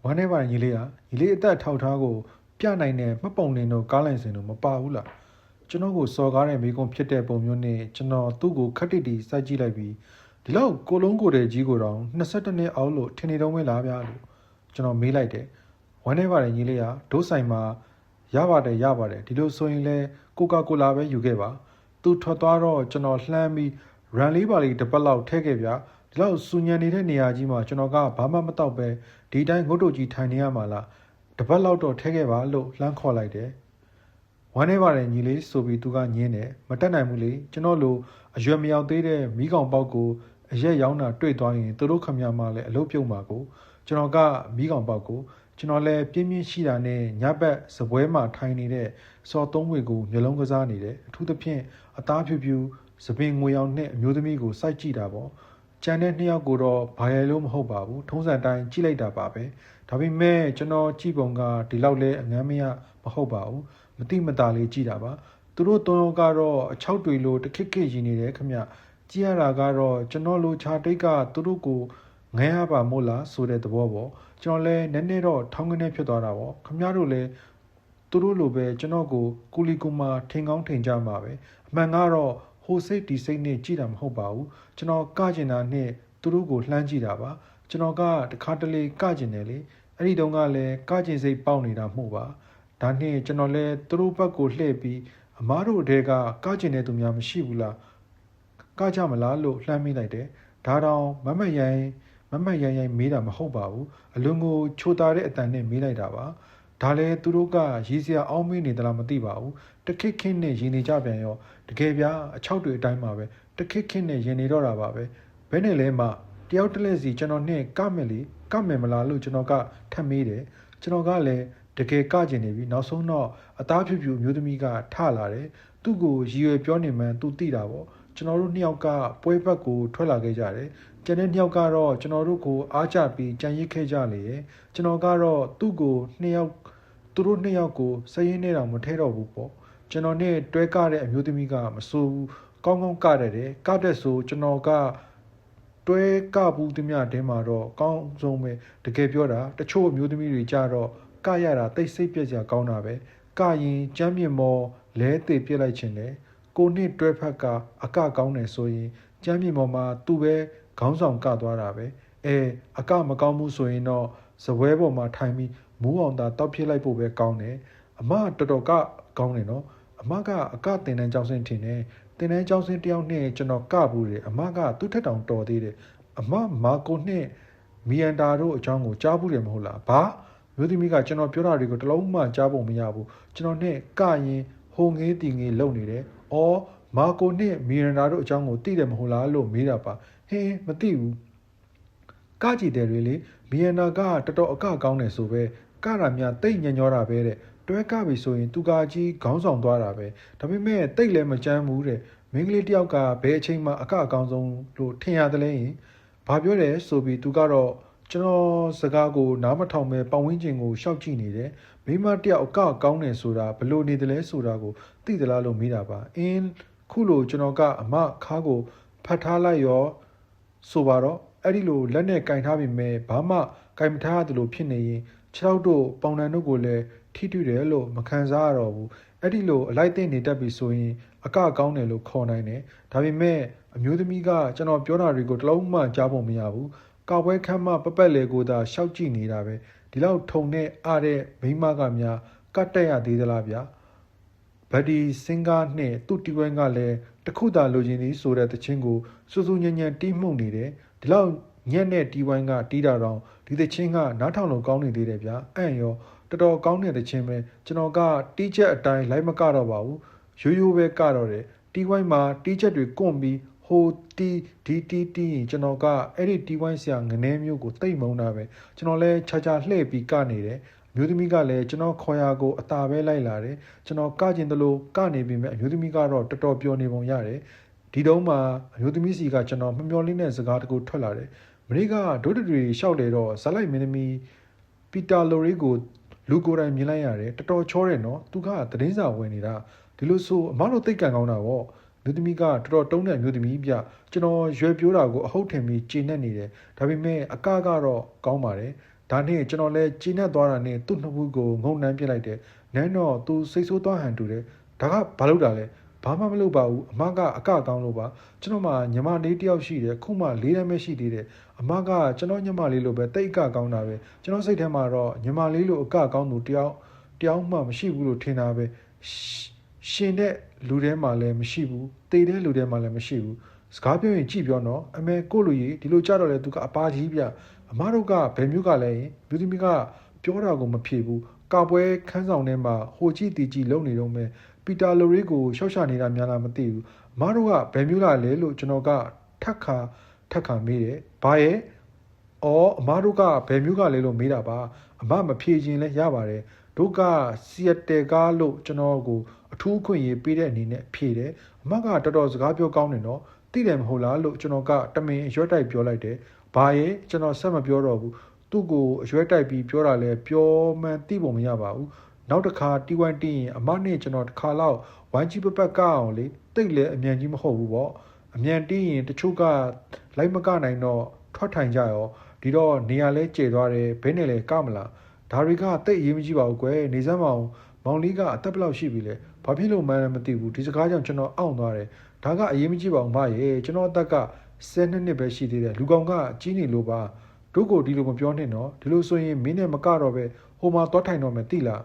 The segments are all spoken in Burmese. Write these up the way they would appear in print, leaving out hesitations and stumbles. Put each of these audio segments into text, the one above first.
ဝမ်းထဲပါညီလေးအသက်ထောက်ထားကိုပြနိုင်တဲ့မှတ်ပုံတင်တို့ကားလိုင်စင်တို့မပါဘူးလားကျွန်တော်ကိုစော်ကားတဲ့မိကုံဖြစ်တဲ့ပုံမျိုးနဲ့ကျွန်တော်သူ့ကိုခက်တိတီစိုက်ကြည့်လိုက်ပြီးဒီလောက်ကိုလုံးကိုတဲ့ကြီးကိုတောင်22နှစ်အောက်လို့ထင်နေတော့မဲလားဗျာလို့ကျွန်တော်မေးလိုက်တယ်ဝမ်းထဲပါညီလေးဒိုးဆိုင်မှာရပါတယ်ဒီလိုဆိုရင်လဲကိုကာကိုလာပဲယူခဲ့ပါသူထွက်သွားတော့ကျွန်တော်လှမ်းပြီးရန်လေးပါလေးတစ်ပတ်လောက်ထည့်ခဲ့ဗျာဒီလောက်စူညံနေတဲ့နေရာကြီးမှာကျွန်တော်ကဘာမှမတော့ပဲဒီတိုင်းငုတ်တုတ်ကြီးထိုင်နေရမှာလားတပတ်လောက်တော့ထဲခဲ့ပါလို့လှမ်းခေါ်လိုက်တယ်ဝမ်းထဲပါတယ်ညီလေးဆိုပြီးသူကညင်းတယ်မတက်နိုင်ဘူးလေကျွန်တော်လိုအရွယ်မရောက်သေးတဲ့မိကောင်ပေါက်ကိုအရက်ရောင်းတာတွေ့သွားရင်သူတို့ခမရမှလည်းအလုပ်ပြုတ်မှာကိုကျွန်တော်ကမိကောင်ပေါက်ကိုကျွန်တော်လည်းပြင်းပြင်းရှိတာနဲ့ညဘက်စပွဲမှာထိုင်နေတဲ့စော်သုံးဝေကိုမျိုးလုံးကစားနေတယ်အထူးသဖြင့်အသားဖြူဖြူစပင်ငွေရောင်နဲ့အမျိုးသမီးကိုစိုက်ကြည့်တာပေါ့ကျန်တဲ့နှစ်ယောက်ကိုတော့ဘာရလို့မဟုတ်ပါဘူးထုံးစံတိုင်းကြည့်လိုက်တာပါပဲဒါပေမဲ့ကျွန်တော်ကြည့်ပုံကဒီလောက်လဲအငမ်းမရမဟုတ်ပါဘူးမတိမတာလေးကြည့်တာပါသူတို့သုံးယောက်ကတော့အချောက်တွေလိုတခစ်ခစ်ရည်နေတယ်ခမကြည့်ရတာကတော့ကျွန်တော်လိုခြာတိတ်ကသူတို့ကိုငဲရပါမို့လားဆိုတဲ့သဘောပေါ့ကျွန်တော်လဲနည်းနည်းတော့ထောင်းကနေဖြစ်သွားတာပေါ့ခမတို့လဲသူတို့လိုပဲကျွန်တော်ကိုကူလီကူမာထင်ကောင်းထင်ကြမှာပဲအမှန်ကတော့ဟိုစိတ်ဒီစိတ်နဲ့ကြည့်တာမဟုတ်ပါဘူးကျွန်တော်ကကျင်တာနဲ့သူတို့ကိုလှမ်းကြည့်တာပါကျွန်တော်ကတခါတလေကကျင်တယ်လေအဲ့ဒီတုန်းကလည်းကကျင်စိတ်ပေါက်နေတာမဟုတ်ပါဒါနဲ့ကျွန်တော်လည်းသူတို့ဘက်ကိုလှည့်ပြီးအမားတို့တဲကကကျင်တဲ့သူများမရှိဘူးလားကကြမလားလို့လှမ်းမိလိုက်တယ်ဒါတောင်မမတ်ရိုင်းမေးတာမဟုတ်ပါဘူးအလွန်ကိုချိုတာတဲ့အတန်နဲ့မေးလိုက်တာပါဒါလည်းသူတို့ကရေးစရာအောင်းမေးနေသလားမသိပါဘူးတခစ်ခင်းနဲ့ရင်နေကြပြန်ရောတကယ်ဗျာအချောက်တွေအတိုင်းပါပဲတခစ်ခင်းနဲ့ရင်နေတော့တာပါပဲဘယ်နဲ့လဲမှတယောက်တလက်စီကျွန်တော်နဲ့ကမယ်မလားလို့ကျွန်တော်ကထပ်မေးတယ်ကျွန်တော်ကလည်းတကယ်ကကျင်နေပြီနောက်ဆုံးတော့အသားဖြူဖြူမျိုးသမီးကထလာတယ်သူ့ကိုရည်ရွယ်ပြောနေမှန်းသူသိတာပေါ့ကျွန်တော်တို့နှစ်ယောက်ကပွဲဘက်ကိုထွက်လာခဲ့ကြတယ်ကျန်တဲ့နှစ်ယောက်ကတော့ကျွန်တော်တို့ကိုအားကျပြီးကြံရစ်ခဲ့ကြလေရဲ့ကျွန်တော်ကတော့သူ့ကိုသူတို့နှစ်ယောက်ကိုစရင်နေတော့မထဲတော့ဘူးပေါ့ကျွန်တော်နဲ့တွဲကတဲ့အမျိုးသမီးကမစိုးဘူးကောင်းကတဲ့ကတဲ့ဆိုကျွန်တော်ကတွဲကဘူးသမျှတင်းမှာတော့ကောင်းဆုံးပဲတကယ်ပြောတာတချို့အမျိုးသမီးတွေကြတော့ကရတာတိတ်ဆိတ်ပြက်စရာကောင်းတာပဲကရင်ကျမ်းမြေမော်လဲသေးပြစ်လိုက်ခြင်းလေကိုနှစ်တွဲဖက်ကအကကောင်းတယ်ဆိုရင်ကျမ်းမြေမော်မှာသူ့ပဲခေါင်းဆောင်ကသွားတာပဲအကမကောင်းဘူးဆိုရင်တော့ဇပွဲပေါ်မှာထိုင်ပြီးမူးအောင်သာတောက်ပြစ်လိုက်ဖို့ပဲကောင်းတယ်အမတော်တော်ကကောင်းတယ်နော်အမကအကတင်တန်းကျောင်းစင်းထင်တယ်တင်တန်းကျောင်းစင်းတယောက်နဲ့ကျွန်တော်ကဘူးတယ်အမကသူ့ထက်တောင်တော်သေးတယ်အမမာကိုနဲ့မီယန်တာတို့အကြောင်းကိုကြားဘူးတယ်မဟုတ်လားဘာမျိုးသမီးကကျွန်တော်ပြောတာတွေကိုတလုံးမှကြားပုံမရဘူးကျွန်တော်နဲ့ကရင်ဟိုငေးတီငေးလုံနေတယ်မာကိုနဲ့မီယန်တာတို့အကြောင်းကိုသိတယ်မဟုတ်လားလို့မေးတာပါဟင်းမသိဘူးကကြည်တယ်တွေလေမီယန်နာကတော်တော်အကကောင်းတယ်ဆိုပဲကတာများတိတ်ညံ့ညောတာပဲတဲ့တွဲကပြီဆိုရင်သူကကြီးခေါင်းဆောင်သွားတာပဲဒါပေမဲ့တိတ်လည်းမကြမ်းဘူးတဲ့မိန်းကလေးတယောက်ကဘယ်အချိန်မှအကအကောင်းဆုံးလို့ထင်ရတယ်လေဘာပြောတယ်ဆိုပြီးသူကတော့ကျွန်တော်စကားကိုနားမထောင်ပဲပတ်ဝန်းကျင်ကိုရှောက်ကြည့်နေတယ်မိမတယောက်အကကောင်းတယ်ဆိုတာဘလို့နေတယ်လဲဆိုတာကိုသိသလားလို့မေးတာပါခုလိုကျွန်တော်ကအမခါကိုဖတ်ထားလိုက်ရောဆိုပါတော့အဲ့ဒီလိုလက်နဲ့ကင်ထားပြီမဲ့ဘာမှကင်မထားရသလိုဖြစ်နေရင်ခြေထောက်တို့ပေါင်တန်တို့ကိုလည်းထိတွေ့တယ်လို့မခံစားရတော့ဘူးအဲ့ဒီလိုအလိုက်သိနေတတ်ပြီဆိုရင်အကကောင်းတယ်လို့ခေါ်နိုင်တယ်ဒါပေမဲ့အမျိုးသမီးကကျွန်တော်ပြောတာတွေကိုတလုံးမှကြားပုံမရဘူးကောက်ပွဲခမ်းမပပတ်လေကိုသာရှောက်ကြည့်နေတာပဲဒီလောက်ထုံနဲ့အားတဲ့မိန်းမကများကတ်တက်ရသေးသလားဗျာဘတ်ဒီစင်ကာနဲ့သူ့တီဝိုင်းကလည်းတခုသာလိုချင်သည်ဆိုတဲ့တခြင်းကိုစူးစူးညံ့ညံ့တီးမှုန်နေတယ်ဒီလောက်ညက်နဲ့တီဝိုင်းကတီးတာတော့ဒီတခြင်းကနားထောင်လို့ကောင်းနေသေးတယ်ဗျာရောတော်တော်ကောင်းတဲ့တခြင်းပဲကျွန်တော်ကတီးချက်အတိုင်းလိုက်မကတော့ပါဘူးရိုးရိုးပဲကတော့တယ်တီဝိုင်းမှာတီးချက်တွေကွန့်ပြီးဟိုတီရင်ကျွန်တော်ကအဲ့ဒီတီဝိုင်းဆရာငနဲမျိုးကိုတိတ်မုန်းတာပဲကျွန်တော်လဲခြာလှည့်ပြီးကနေတယ်မျိုးသမီးကလည်းကျွန်တော်ခေါ်ရာကိုအသာပဲလိုက်လာတယ်ကျွန်တော်ကကျင်တယ်လို့ကနေပြီမဲ့အမျိုးသမီးကတော့တော်တော်ပြောနေပုံရတယ်ဒီတုန်းမှာအမျိုးသမီးစီကကျွန်တော်မမျော်လင့်တဲ့စကားတကူထွက်လာတယ်မနေ့ကဒုဒတွေရှောက်လေတော့ဇလိုက်မင်းသမီးပီတာလိုရီကိုလူကိုယ်တိုင်မြင်လိုက်ရတယ်တော်တော်ချောတယ်နော်သူကသတင်းစာဝင်နေတာဒီလိုဆိုအမတို့သိတ်ကန်ကောင်းတာပေါ့မျိုးသမီးကတော်တော်တုံးတဲ့မျိုးသမီးပြကျွန်တော်ရွယ်ပြိုးတာကိုအဟုတ်ထင်ပြီးကျေနပ်နေတယ်ဒါပေမဲ့အကကတော့ကောင်းပါတယ် ဒါနဲ့ကျွန်တော်လည်းကြီးနဲ့သွားတာနဲ့သူ့နှစ်ဘူးကိုငုံနှမ်းပြစ်လိုက်တယ်နန်းတော့သူစိတ်ဆိုးသွားဟန်တူတယ်ဒါကဘာလို့တာလဲဘာမှမလုပ်ပါဘူးအမကအကကောင်းလို့ပါကျွန်တော်မှညီမလေးတယောက်ရှိတယ်ခုမှ၄တန်းပဲရှိသေးတယ်အမကကျွန်တော်ညီမလေးလိုပဲတိတ်အကကောင်းတာပဲကျွန်တော်စိတ်ထဲမှာတော့ညီမလေးလိုအကကောင်းသူတယောက်မှမရှိဘူးလို့ထင်တာပဲရှင်တဲ့လူထဲမှာလည်းမရှိဘူးတေတဲ့လူထဲမှာလည်းမရှိဘူးစကားပြောရင်ကြည့်ပြောနော်အမေကိုလူကြီးဒီလိုကြတော့လေသူကအပါကြီးပြအမတို့ကဘယ်မျိုးကလဲရင်မြို့သမီးကပြောတာကိုမဖြေဘူးကာပွဲခန်းဆောင်ထဲမှာဟိုကြည့်တီကြည့်လုံနေတော့မယ်ပီတာလိုရီကိုရှောက်ရှာနေတာများလားမသိဘူးအမတို့ကဘယ်မျိုးလားလဲလို့ကျွန်တော်ကထက်ခါမေးတယ်ဘာရဲ့အော်အမတို့ကဘယ်မျိုးကလဲလို့မေးတာပါအမမဖြေခြင်းလဲရပါတယ်တို့ကစီယက်တယ်ကားလို့ကျွန်တော်ကိုအထူးခွင့်ရေးပေးတဲ့အနေနဲ့ဖြေတယ်အမကတော်တော်စကားပြောကောင်းတယ်နော်သိတယ်မဟုတ်လားလို့ကျွန်တော်ကတမင်ရွက်တိုက်ပြောလိုက်တယ်ဘာရဲ့ကျွန်တော်ဆက်မပြောတော့ဘူးသူ့ကိုအရွက်တိုက်ပြီးပြောတာလဲပြောမှန်းသိပုံမရပါဘူးနောက်တစ်ခါတီဝိုင်းတင်းရင်အမနဲ့ကျွန်တော်တစ်ခါလောက်ဝိုင်းကြီးပပတ်ကအောင်လေတိတ်လဲအမြန်ကြီးမဟုတ်ဘူးပေါ့အမြန်တင်းရင်တချို့ကလိုက်မကနိုင်တော့ထွက်ထိုင်ကြရောဒီတော့နေရာလဲကျေသွားတယ်ဘဲနဲ့လဲကမလားဒါတွေကတိတ်အရေးမကြီးပါဘူးကွယ်နေစမ်းမအောင်မောင်လေးကအသက်ဘယ်လောက်ရှိပြီလဲဘာဖြစ်လို့မှန်းလည်းမသိဘူးဒီစကားကြောင့်ကျွန်တော်အောင့်သွားတယ်ဒါကအရေးမကြီးပါဘူးမရဲ့ကျွန်တော်အသက်က12နှစ်ပဲရှိသေးတယ်လူကောင်ကကြီးနေလို့ပါတို့ကိုဒီလိုမပြောနဲ့နော်ဒီလိုဆိုရင်မင်းနဲ့မကတော့ပဲဟိုမှာသွားထိုင်တော့မယ်သိလား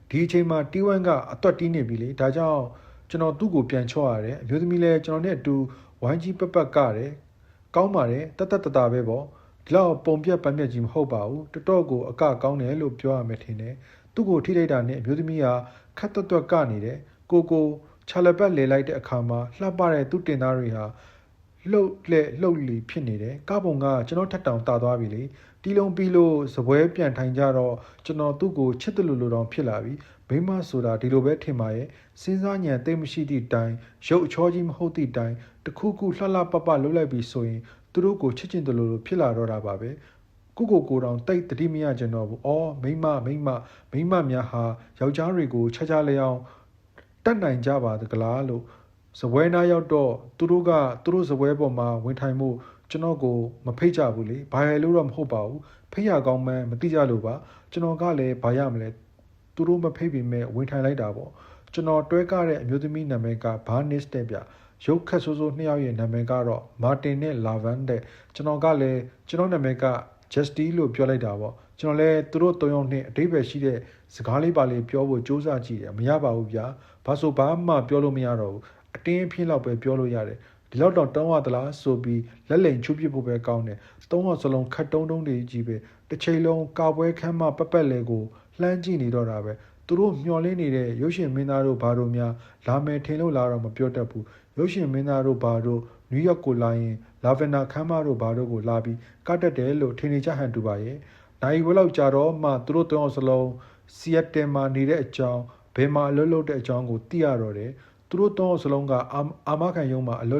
ဒီအချိန်မှာတီဝမ်ကအသွက်တီးနေပြီလေဒါကြောင့်ကျွန်တော်သူ့ကိုပြန်ချော့ရတယ်အမျိုးသမီးလည်းကျွန်တော်နဲ့အတူဝိုင်းကြီးပကတယ်ကောင်းပါတယ်တတပဲပေါ့ဒီလောက်ပုံပြက်ပန်းပြက်ကြီးမဟုတ်ပါဘူးတော်တော်ကိုအကကောင်းတယ်လို့ပြောရမယ်ထင်တယ်သူ့ကိုထိလိုက်တာနဲ့အမျိုးသမီးကခတ်တွက်ကနေတယ်ကိုခြာလပတ်လေလိုက်တဲ့အခါမှာလှပတဲ့သူ့တင်သားတွေဟာလှုပ်လီဖြစ်နေတယ်ကပုံကကျွန်တော်ထက်တောင်တာသွားပြီလေတီလုံးပြီးလို့စပွဲပြန်ထိုင်ကြတော့ကျွန်တော်သူ့ကိုချစ်တယ်လို့တောင်ဖြစ်လာပြီမိမဆိုတာဒီလိုပဲထင်ပါရဲ့စဉ်းစားဉာဏ်သိမရှိသည့်တိုင်ရုပ်အချောကြီးမဟုတ်သည့်တိုင်တခုခုလှလှပလှုပ်လိုက်ပြီးဆိုရင်သူတို့ကိုချစ်ချင်တယ်လို့ဖြစ်လာတော့တာပါပဲကိုတောင်တိတ်တတိမရကြတော့ဘူးအော်မိမများဟာယောက်ျားတွေကိုခြားလဲအောင်တတ်နိုင်ကြပါသကလားလို့စပွဲနာရောက်တော့သူတို့စပွဲပေါ်မှာဝင်ထိုင်မှုကျွန်တော်ကိုမဖိတ်ကြဘူးလေဘာရလို့တော့မဟုတ်ပါဘူးဖိတ်ရကောင်းမှန်းမသိကြလို့ပါကျွန်တော်ကလည်းဘာရမလဲသူတို့မဖိတ်ပေမဲ့ဝင်ထိုင်လိုက်တာပေါ့ကျွန်တော်တွဲကားတဲ့အမျိုးသမီးနာမည်ကဘာနစ်တဲ့ဗျရုပ်ခက်ဆိုးဆိုးနှစ်ယောက်ရဲ့နာမည်ကတော့မာတင်နဲ့လာဗန်တဲ့ကျွန်တော်ကလည်းကျွန်တော်နာမည်ကJusty လို့ပြောလိုက်တာပေါ့ကျွန်တော်လည်းသူတို့၃ယောက်နဲ့အတိတ်ပဲရှိတဲ့စကားလေးပါလေးပြောဖို့စူးစမ်းကြည့်တယ်မရပါဘူးဗျာဘာဆိုဘာမှပြောလို့မရတော့ဘူးအတင်းအဖျင်းလောက်ပဲပြောလို့ရတယ်ဒီလောက်တော့တောင်းရသလားဆိုပြီးလက်လိမ်ချူပစ်ဖို့ပဲကောင်းတယ်သုံးဟောစလုံးခတ်တုံးတွေကြီးပဲတစ်ချိန်လုံးကာပွဲခမ်းမပက်လဲကိုလှမ်းကြည့်နေတော့တာပဲသူတို့မျောလင်းနေတဲ့ရုပ်ရှင်မင်းသားတို့ဘာတို့များလာမယ်ထင်လို့လာတော့မပြောတတ်ဘူးရုပ်ရှင်မင်းသားတို့ဘာတို့နယူးယောက်ကိုလာရင်လာဗန်နာခမ်းမတို့ဘာတို့ကိုလာပြီးကတ်တက်တယ်လို့ထင်နေကြဟန်တူပါရဲ့နိုင်ဝဲလောက်ကြာတော့မှသူတို့တောင်းစလုံးစီယက်တယ်မှာနေတဲ့အကြောင်းဘယ်မှာအလုပ်လုပ်တဲ့အကြောင်းကိုသိရတော့တယ်သူတို့တောင်းစလုံးကအာမခံရုံမှာအလုပ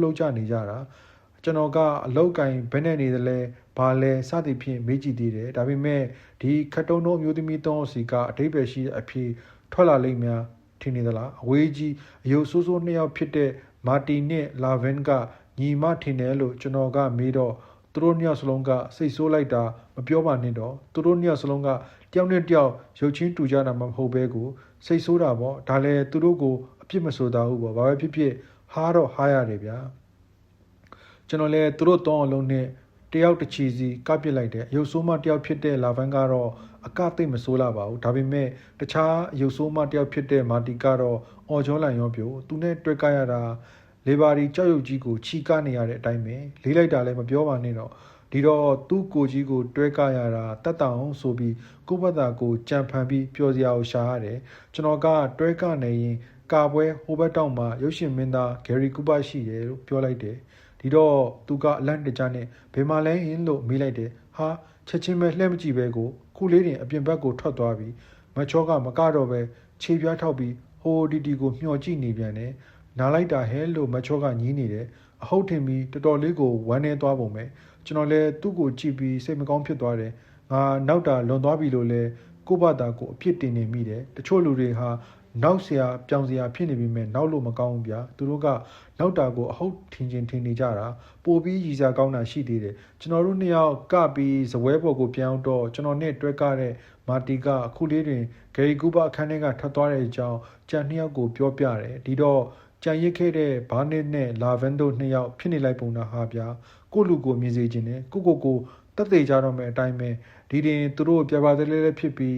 ်လုပ်ကြနေကြတာကျွန်တော်ကအလောက်ကင်ဘယ်နဲ့နေသလဲဘာလဲစသည်ဖြင့်မေးကြည့်သေးတယ်ဒါပေမဲ့ဒီခတ်တုံးတို့မျိုးသမီးတောင်းစီကအတိတ်ပဲရှိအဖြစ်ထွက်လာလိမ့်များထင်နေသလားအဝေးကြီးအယုတ်ဆိုးဆိုးနှစ်ယောက်ဖြစ်တဲ့မာတီနဲ့လာဗန်ကညီမထင်တယ်လို့ကျွန်တော်ကမေးတော့သူတို့နှစ်ယောက်စလုံးကစိတ်ဆိုးလိုက်တာမပြောပါနဲ့တော့သူတို့နှစ်ယောက်စလုံးကတယောက်နဲ့တယောက်ရုပ်ချင်းတူကြတာမဟုတ်ပဲကိုစိတ်ဆိုးတာပေါ့ဒါလည်းသူတို့ကိုအပြစ်မဆိုးတာဘူးပေါ့ဘာပဲဖြစ်ဖြစ်ဟားတော့ဟားရတယ်ဗျာကျွန်တော်လည်းသူတို့တောင်းအလုံးနဲ့တယောက်တစ်ချီစီကပစ်လိုက်တယ်ရုပ်ဆိုးမတယောက်ဖြစ်တဲ့လာဗန်ကတော့အကသိမ့်မဆိုးလာပါဘူးဒါပေမဲ့တခြားရုပ်ဆိုးမတယောက်ဖြစ်တဲ့မာတီကတော့အော်ဂျောလန်ရောပြိုသူနဲ့တွေ့ကြရတာလေဘာဒီကြောက်ရွံ့ကြီးကိုချီကနေရတဲ့အတိုင်းပဲလေးလိုက်တာလည်းမပြောပါနဲ့တော့ဒီတော့သူ့ကိုကြီးကိုတွဲကားရတာတတ်တောင်ဆိုပြီးကိုယ့်ဘက်သာကိုကြံဖန်ပြီးပျော်စရာကိုရှာရတယ်ကျွန်တော်ကတွဲကနေရင်ကာပွဲဟိုဘက်တောင်မှာရုပ်ရှင်မင်းသားဂယ်ရီကူပါရှိတယ်လို့ပြောလိုက်တယ်ဒီတော့သူကအလန့်တကြားနဲ့ဘယ်မှာလဲဟင်းလို့မေးလိုက်တယ်ဟာချက်ချင်းပဲလှည့်မကြည့်ပဲကိုခုလေးတင်အပြင်ဘက်ကိုထွက်သွားပြီးမချောကမကတော့ပဲခြေပြားထောက်ပြီးဟိုဒီတီကိုမျှော်ကြည့်နေပြန်တယ်နားလိုက်တာဟဲလို့မချောကညည်းနေတယ်အဟုတ်ထင်ပြီးတော်တော်လေးကိုဝမ်းနေသွားပုံပဲကျွန်တော်လည်းသူ့ကိုကြည့်ပြီးစိတ်မကောင်းဖြစ်သွားတယ်ငါနောက်တာလွန်သွားပြီလို့လဲကိုယ့်ဘာသာကိုအပြစ်တင်နေမိတယ်တချို့လူတွေဟာ နောက်ဆရာပြောင်ဆရာဖြစ်နေပြီမဲ့နောက်လို့မကောင်းဘူးဗျာသူတို့ကနောက်တာကိုအဟုတ်ထင်နေကြတာပို့ပြီးရည်စားကောင်းတာရှိသေးတယ်ကျွန်တော်တို့နှစ်ယောက်ကပြီးဇပွဲပေါ်ကိုပြန်အောင်တော့ကျွန်တော်နဲ့တွဲကားတဲ့မာတီကအခုလေးတွင်ဂယ်ရီကူပါအခန်းထဲကထွက်သွားတဲ့အကြောင်းကြံနှစ်ယောက်ကိုပြောပြတယ်ဒီတော့ကြံရစ်ခဲ့တဲ့ဘာနစ်နဲ့လာဗန်တို့နှစ်ယောက်ဖြစ်နေလိုက်ပုံတာဟာဗျာကိုလူကိုမြင်စေခြင်းနဲ့ကိုတက်သေးကြတော့မယ်အတိုင်းပဲဒီတင်သူတို့ပြပါသေးလေးဖြစ်ပြီ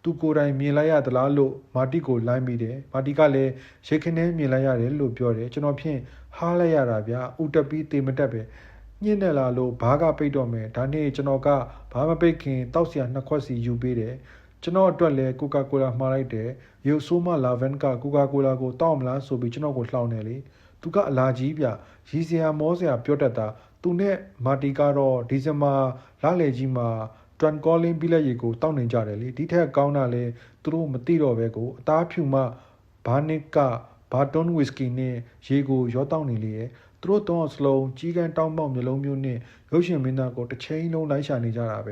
းသူကိုယ်တိုင်မြင်လိုက်ရသလားလို့မာတီကိုလိုင်းမိတယ်မာတီကလည်းရိတ်ခင်းနဲ့မြင်လိုက်ရတယ်လို့ပြောတယ်ကျွန်တော်ဖြင့်ဟားလိုက်ရတာဗျာဥတက်ပြီးတေမတက်ပဲညှင်းနေလာလို့ဘားကပိတ်တော့မယ်ဒါနဲ့ကျွန်တော်ကဘာမပိတ်ခင်တောက်ဆရာနှစ်ခွက်စီယူပေးတယ်ကျွန်တော်အတွက်လည်းကိုကာကိုလာမှားလိုက်တယ်ရုပ်ဆိုးမလာဗန်ကကိုကာကိုလာကိုတောက်မလားဆိုပြီးကျွန်တော်ကိုလှောင်တယ်လေသူကအလာကြီးဗျရီစရာမောစရာပြောတတ်တာသူနဲ့မာတီကတော့ဒီဇင်ဘာလလယ်ကြီးမှာတန်ကောလင်းပြီးလက်ရီကိုတောက်နေကြတယ်လေဒီထက်ကောင်းတာလေသူတို့မသိတော့ပဲကိုအသားဖြူမှဘာနစ်ကဘာတွန်ဝစ်ကီနဲ့ရေကိုရောတောက်နေလေရဲ့သူတို့တော့စလုံးကြီးကန်းတောင်းပေါက်မျိုးလုံးမျိုးနဲ့ရုပ်ရှင်မင်းသားကိုတစ်ချိန်လုံးလိုက်ရှာနေကြတာပဲ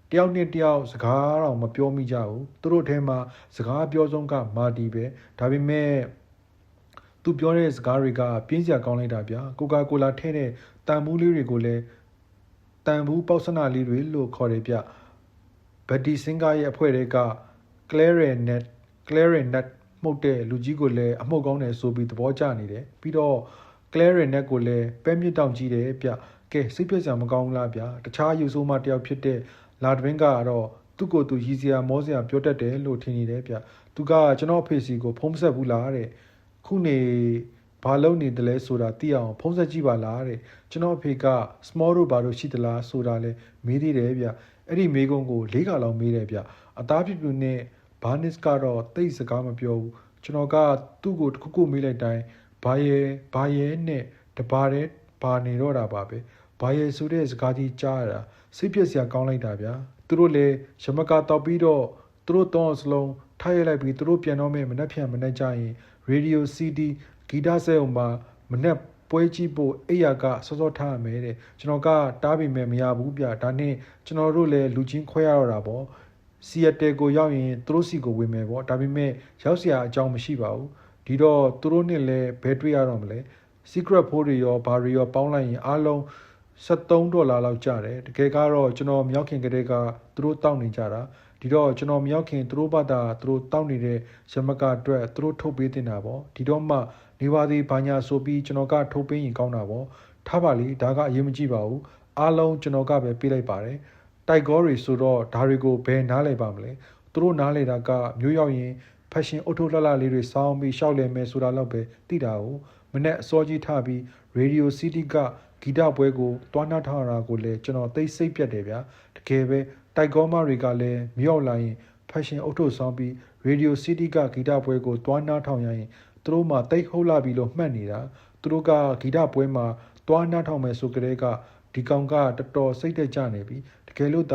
တယောက်နဲ့တယောက်စကားတော့မပြောမိကြဘူးသူတို့ထဲမှာစကားပြောဆုံးကမာတီပဲဒါပေမဲ့သူပြောတဲ့စကားတွေကပြင်းစရာကောင်းလိုက်တာဗျာကိုကာကိုလာထဲတဲ့တန်ဘူးလေးတွေကိုလည်းတန်ဘူးပေါက်စနာလေးတွေလို့ခေါ်တယ်ဗျဘက်တီစင်ကာရဲ့အဖွဲ့တွေကကလဲရနက်မှုတ်တဲ့လူကြီးကိုလည်းအမှုတ်ကောင်းတယ်ဆိုပြီးသဘောကျနေတယ်ပြီးတော့ကလဲရနက်ကိုလည်းပဲမြစ်တောင်ကြီးတယ်ဗျကဲစိတ်ပြည့်စရာမကောင်းလားဗျာတခြားယူဆိုးမတယောက်ဖြစ်တဲ့လာဒဝင်းကတော့သူ့ကိုယ်သူရည်စရာမောစရာပြောတတ်တယ်လို့ထင်နေတယ်ဗျသူကကျွန်တော်ဖေစီကိုဖုံးဆက်ဘူးလားတဲ့ခုနေဘာလုပ်နေတယ်လဲဆိုတာသိအောင်ဖုံးဆက်ကြည့်ပါလားတဲ့ကျွန်တော်အဖေက small တို့ဘာလို့ရှိသလားဆိုတာလဲမေးသေးတယ်ဗျအဲ့ဒီမေးခွန်းကို၄ခါလောက်မေးတယ်ဗျအသားပြပြနဲ့ဘာနစ်ကတော့တိတ်စကားမပြောဘူးကျွန်တော်ကသူ့ကိုတစ်ခုမေးလိုက်တိုင်းဘာရဲနဲ့တပါတဲ့ဘာနေတော့တာပါပဲဘာရဲဆိုတဲ့စကားကြီးကြားရတာစိတ်ပြည့်စရာကောင်းလိုက်တာဗျာသူတို့လည်းရမကာတောက်ပြီးတော့သူတို့တော့စလုံးထားရလိုက်ပြီးသူတို့ပြန်တော့မဲ့မနှက်ကြရင်ရေဒီယို CD ဂီတဆဲုံမှာမနှက်ပွဲကြည့်ဖို့အိယာကစောထားရမယ်တဲ့ကျွန်တော်ကတားပြီမဲ့မရဘူးဗျဒါနဲ့ကျွန်တော်တို့လည်းလူချင်းခွဲရတော့တာပေါ့စီယက်တယ်ကိုရောက်ရင်သူတို့စီကိုဝင်မယ်ပေါ့ဒါပေမဲ့ရောက်စရာအကြောင်းမရှိပါဘူးဒီတော့သူတို့နဲ့လည်းဘယ်တွေ့ရတော့မလဲ secret ဖိုးတွေရောဘာတွေရောပေါင်းလိုက်ရင်အားလုံး$73လောက်ကျတယ်တကယ်ကတော့ကျွန်တော်မြောက်ခင်ကလေးကသူတို့တောက်နေကြတာဒီတော့ကျွန်တော်မြောက်ခင်သူတို့ဘာသာသူတို့တောက်နေတဲ့ရမကအတွက်သူတို့ထုတ်ပေးတင်တာပေါ့ဒီတော့မှနေပါသေးဘာညာဆိုပြီးကျွန်တော်ကထုတ်ပေးရင်ကောင်းတာပေါ့ထားပါလေဒါကအရေးမကြီးပါဘူးအားလုံးကျွန်တော်ကပဲပေးလိုက်ပါတယ်တိုက်ကောတွေဆိုတော့ဒါတွေကိုဘယ်နားလဲပါမလဲသူတို့နားလဲတာကမျိုးရောက်ရင်ဖက်ရှင်အုတ်ထုတ်လှလှလေးတွေစောင်းပြီးရှောက်လဲမယ်ဆိုတာတော့ပဲသိတာကိုမနေ့အစောကြီးထပြီးရေဒီယိုစီတီကဂီတပွဲကိုတွားနှထားတာကိုလည်းကျွန်တော်သိစိတ်ပြတ်တယ်ဗျာတကယ်ပဲတိုက်ကောမတွေကလည်းမြောက်လာရင်ဖက်ရှင်အုတ်ထုတ်ဆောင်ပြီးရေဒီယိုစီတီကဂီတပွဲကိုတွားနှထောင်ရရင်သူတို့မှတိတ်ဟုတ်လာပြီလို့မှတ်နေတာသူတို့ကဂီတပွဲမှာတွားနှထောင်မယ်ဆိုကြတဲ့ကဒီကောင်ကတော်တော်စိတ်သက်ကြနေပြီတကယ်လို့သာ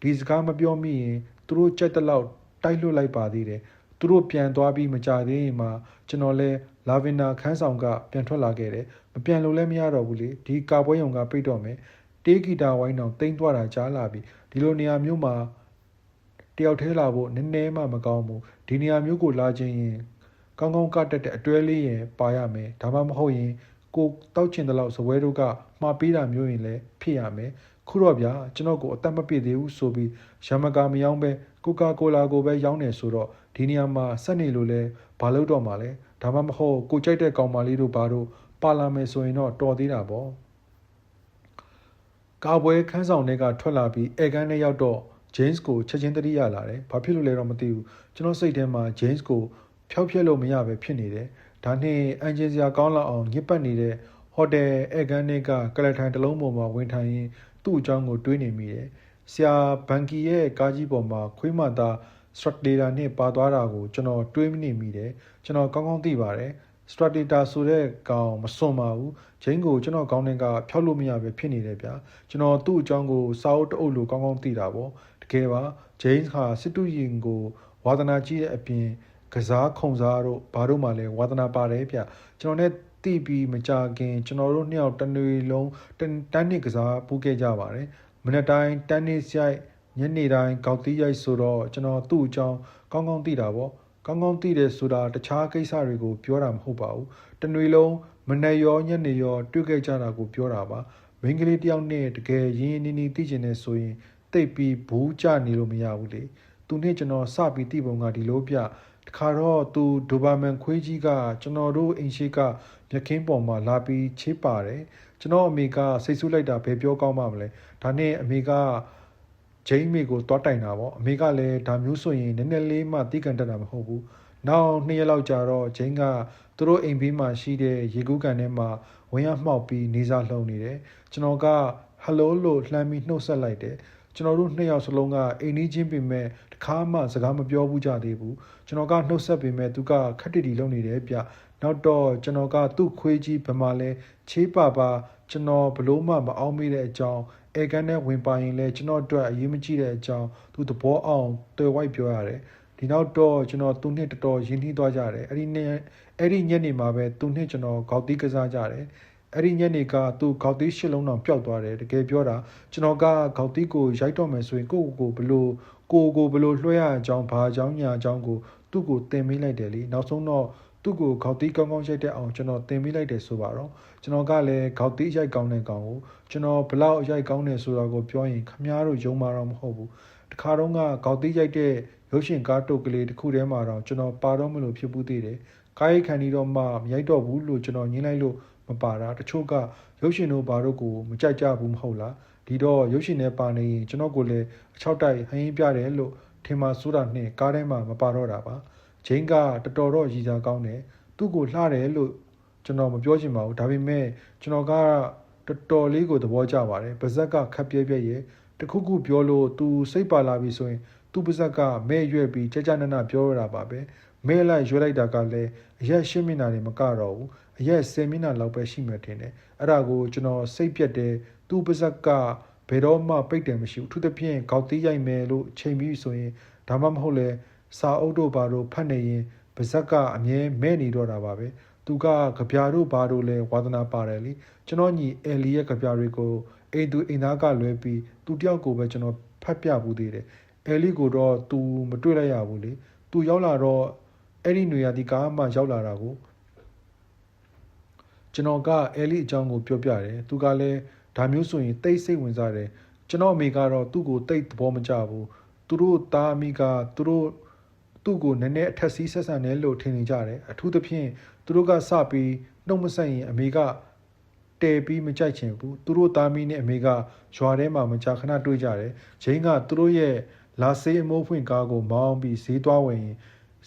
ဒီစကားမပြောမိရင်သူတို့ကြက်တလောက်တိုက်လွတ်လိုက်ပါသေးတယ်သူတို့ပြန်သွားပြီးမကြသေးရင်မှကျွန်တော်လဲလာဗင်နာခန်းဆောင်ကပြန်ထွက်လာခဲ့တယ်မပြန်လို့လည်းမရတော့ဘူးလေဒီကာပွဲရုံကပိတ်တော့မယ်တေးဂီတာဝိုင်းအောင်တိမ့်သွားတာကြားလာပြီဒီလိုနေရာမျိုးမှာတယောက်ထဲလာဖို့နည်းနည်းမှမကောင်းဘူးဒီနေရာမျိုးကိုလာခြင်းရင်ကောင်းကောင်းကတက်တဲ့အတွဲလေးရင်ပါရမယ်ဒါမှမဟုတ်ရင်ကိုတောက်ချင်တဲ့လောက်ဇပွဲတို့ကမှားပေးတာမျိုးရင်လည်းဖြစ်ရမယ်ခုတော့ဗျာကျွန်တော်ကိုအသက်မပြည့်သေးဘူးဆိုပြီးရမကာမယောင်းပဲကိုကာကိုလာကိုပဲရောင်းနေဆိုတော့ဒီနေရာမှာဆက်နေလို့လဲဘာလို့တော့မှာလဲဒါမှမဟုတ်ကိုကြိုက်တဲ့ကောင်မလေးတို့ဘာတို့ပါလာမယ်ဆိုရင်တော့တော်သေးတာပေါ့ကာပွဲခန်းဆောင်တွေကထွက်လာပြီးဧကန်နဲ့ရောက်တော့ James ကိုချက်ချင်းတတိရလာတယ်ဘာဖြစ်လို့လဲတော့မသိဘူးကျွန်တော်စိတ်ထဲမှာ James ကိုဖျောက်ဖျက်လို့မရပဲဖြစ်နေတယ်ဒါနဲ့အန်ဂျင်စရာကောင်းလောက်အောင်ညစ်ပတ်နေတဲ့ဟိုတယ်ဧကန်တွေကကလထိုင်တစ်လုံးပေါ်မှာဝင်ထိုင်ရင်သူ့အကြောင်းကိုတွေးနေမိတယ်ဆရာဘန်ကီရဲ့ကားကြီးပေါ်မှာခွေးမသားစထရေတာနဲ့ပါသွားတာကိုကျွန်တော်တွေးနေမိတယ်ကျွန်တော်ကောင်းကောင်းသိပါတယ်စထရေတာဆိုတဲ့ကောင်မစွန်ပါဘူးဂျိန်းကိုကျွန်တော်ကောင်းတဲ့ကဖျောက်လို့မရပဲဖြစ်နေတယ်ဗျာကျွန်တော်သူ့အကြောင်းကိုစာအုပ်တအုပ်လိုကောင်းကောင်းသိတာပေါ့တကယ်ပါဂျိန်းဟာစစ်တူရင်ကိုဝါသနာကြီးတဲ့အပြင်ကစားခုံစားတို့ဘာတို့မှလည်းဝါသနာပါတယ်ဗျကျွန်တော်နဲ့တိပြီးမကြခင်ကျွန်တော်တို့နှစ်ယောက်တနေ့လုံးတန်းနှစ်ကစားပူးခဲ့ကြပါတယ်မနေ့တိုင်းတန်းနှစ်ဆိုင်ညနေတိုင်းကောက်တီးရိုက်ဆိုတော့ကျွန်တော်သူ့အကြောင်းကောင်းကောင်းသိတာပေါ့ ကောင်းကောင်းသိတယ်ဆိုတာတခြားကိစ္စတွေကိုပြောတာမဟုတ်ပါဘူးတနွေလုံးမနေ့ရောညနေရောတွေ့ခဲ့ကြတာကိုပြောတာပါမိန်းကလေးတယောက်နဲ့တကယ်ရင်းရင်းနှီးနှီးသိကျင်နေဆိုရင်တိတ်ပြီးဘူးကြနေလို့မရဘူးလေသူနဲ့ကျွန်တော်စပြီးသိပုံကဒီလိုပြတခါတော့သူဒိုဘာမန်ခွေးကြီးကကျွန်တော်တို့အိမ်ရှိကမြက်ခင်းပေါ်မှာလာပြီးချေးပါတယ်ကျွန်တော်အမေကစိတ်ဆူးလိုက်တာဘယ်ပြောကောင်းပါမလဲဒါနဲ့အမေကဂျိမ်းမေကိုတွားတိုင်တာပေါ့အမေကလည်းဒါမျိုးဆိုရင်နည်းနည်းလေးမှသိကန်တတ်တာမဟုတ်ဘူးနောက်2ရက်လောက်ကြာတော့ဂျိမ်းကသူတို့အိမ်ဘေးမှာရှိတဲ့ရေကူးကန်ထဲမှာဝင်ရမှောက်ပြီးနေစားလှုံနေတယ်ကျွန်တော်ကဟယ်လိုလို့လှမ်းပြီးနှုတ်ဆက်လိုက်တယ်ကျွန်တော်တို့2ယောက်စလုံးကအိမ်နီးချင်းပြင်မဲ့တခါမှစကားမပြောဘူးကြသေးဘူးကျွန်တော်ကနှုတ်ဆက်ပြင်မဲ့သူကခက်တီတီလုပ်နေတယ်ဗျနောက်တော့ကျွန်တော်ကသူ့ခွေးကြီးဘယ်မှာလဲချေးပါပါကျွန်တော်ဘလို့မှမအောင်မိတဲ့အကြောင်းအဲကန်နဲ့ဝင်ပါရင်လဲကျွန်တော်အတွက်အရေးမကြီးတဲ့အကြောင်းသူသဘောအောင်တွေ့ဝိုက်ပြောရတယ်ဒီနောက်တော့ကျွန်တော်သူနဲ့တော်တော်ရင်းနှီးသွားကြတယ်အဲ့ဒီညနေမှာပဲသူနဲ့ကျွန်တော်ခေါက်တီးကစားကြတယ်အဲ့ဒီညနေကသူခေါက်တီးရှစ်လုံးတောင်ပျောက်သွားတယ်တကယ်ပြောတာကျွန်တော်ကခေါက်တီးကိုရိုက်တော့မယ်ဆိုရင်ကိုဘလို့လွှဲရအကြောင်းဘာအကြောင်းညာအကြောင်းကိုသူ့ကိုတင်ပေးလိုက်တယ်လေနောက်ဆုံးတော့သူ့ကိုခေါက်တီးကောင်းကောင်းရိုက်တဲ့အောင်ကျွန်တော်တင်ပေးလိုက်တယ်ဆိုပါတော့ကျွန်တော်ကလည်းခေါက်တီးရိုက်ကောင်းတဲ့ကောင်ကိုကျွန်တော်ဘလောက်ရိုက်ကောင်းတယ်ဆိုတာကိုပြောရင်ခမားတို့ယုံမှာတော့မဟုတ်ဘူးတခါတော့ကခေါက်တီးရိုက်တဲ့ရုပ်ရှင်ကားတုတ်ကလေးတစ်ခုထဲမှာတော့ကျွန်တော်ပါတော့မလို့ဖြစ်ဘူးသေးတယ်ကားရိုက်ခံပြီးတော့မှမရိုက်တော့ဘူးလို့ကျွန်တော်ညင်းလိုက်လို့မပါတာတချို့ကရုပ်ရှင်တို့ဘာတို့ကိုမကြိုက်ကြဘူးမဟုတ်လားဒီတော့ရုပ်ရှင်နဲ့ပါနေရင်ကျွန်တော်ကိုလည်းအချောက်တိုက်ဟင်းပြတယ်လို့ထင်မှဆိုတာနဲ့ကားထဲမှာမပါတော့တာပါဂျိန်းကတော်တော့ရည်စားကောင်းတယ်သူ့ကိုလှတယ်လို့ကျွန်တော်မပြောချင်ပါဘူးဒါပေမဲ့ကျွန်တော်ကတော်တော်လေးကိုသဘောကျပါတယ်ပါဇက်ကခပ်ပြဲပြဲရဲ့တခုခုပြောလို့သူစိတ်ပါလာပြီဆိုရင်သူပါဇက်ကမဲရွက်ပြီးကြကြနနပြောရတာပါပဲမဲလိုက်ရွက်လိုက်တာကလည်းအရက်ရှင်းမျက်နှာတွေမကတော့ဘူးအရက်10မျက်နှာလောက်ပဲရှိမှတင်တယ်အဲ့ဒါကိုကျွန်တော်စိတ်ပြက်တယ်သူပါဇက်ကဘယ်တော့မှပိတ်တယ်မရှိဘူးအထူးသဖြင့်ခေါက်တီးရိုက်မယ်လို့ချိန်ပြီးဆိုရင်ဒါမှမဟုတ်လဲစာအုပ်တို့ဘာတို့ဖတ်နေရင်ပါဇက်ကအမြဲမဲ့နေတော့တာပါပဲသူကကြပြတို့ဘာတို့လဲဝါသနာပါတယ်လေကျွန်တော်ညီအဲလီရဲ့ကြပြတွေကိုအိမ်သူအိမ်သားကလွဲပြီးသူတယောက်ကိုပဲကျွန်တော်ဖတ်ပြဘူးသေးတယ်အဲလီကိုတော့သူမတွေ့လိုက်ရဘူးလေသူရောက်လာတော့အဲ့ဒီຫນွေရဒီကားမှရောက်လာတာကိုကျွန်တော်ကအဲလီအကြောင်းကိုပြောပြတယ်သူကလည်းဒါမျိုးဆိုရင်တိတ်စိတ်ဝင်စားတယ်ကျွန်တော်အမေကတော့သူ့ကိုတိတ်သဘောမကျဘူးသူတို့သားအမိကသူ့ကိုနည်းနည်းအထက်စီးဆက်ဆံတယ်လို့ထင်နေကြတယ်အထူးသဖြင့်သူတို့ကစပြီးနှုတ်မဆက်ရင်အမေကတဲပြီးမကြိုက်ချင်ဘူးသူတို့သားမီးနဲ့အမေကရွာထဲမှာမကြာခဏတွေ့ကြတယ်ဂျိန်းကသူတို့ရဲ့လာဆေးအမိုးဖွင့်ကားကိုမောင်းပြီးဈေးသွားဝင်ရင်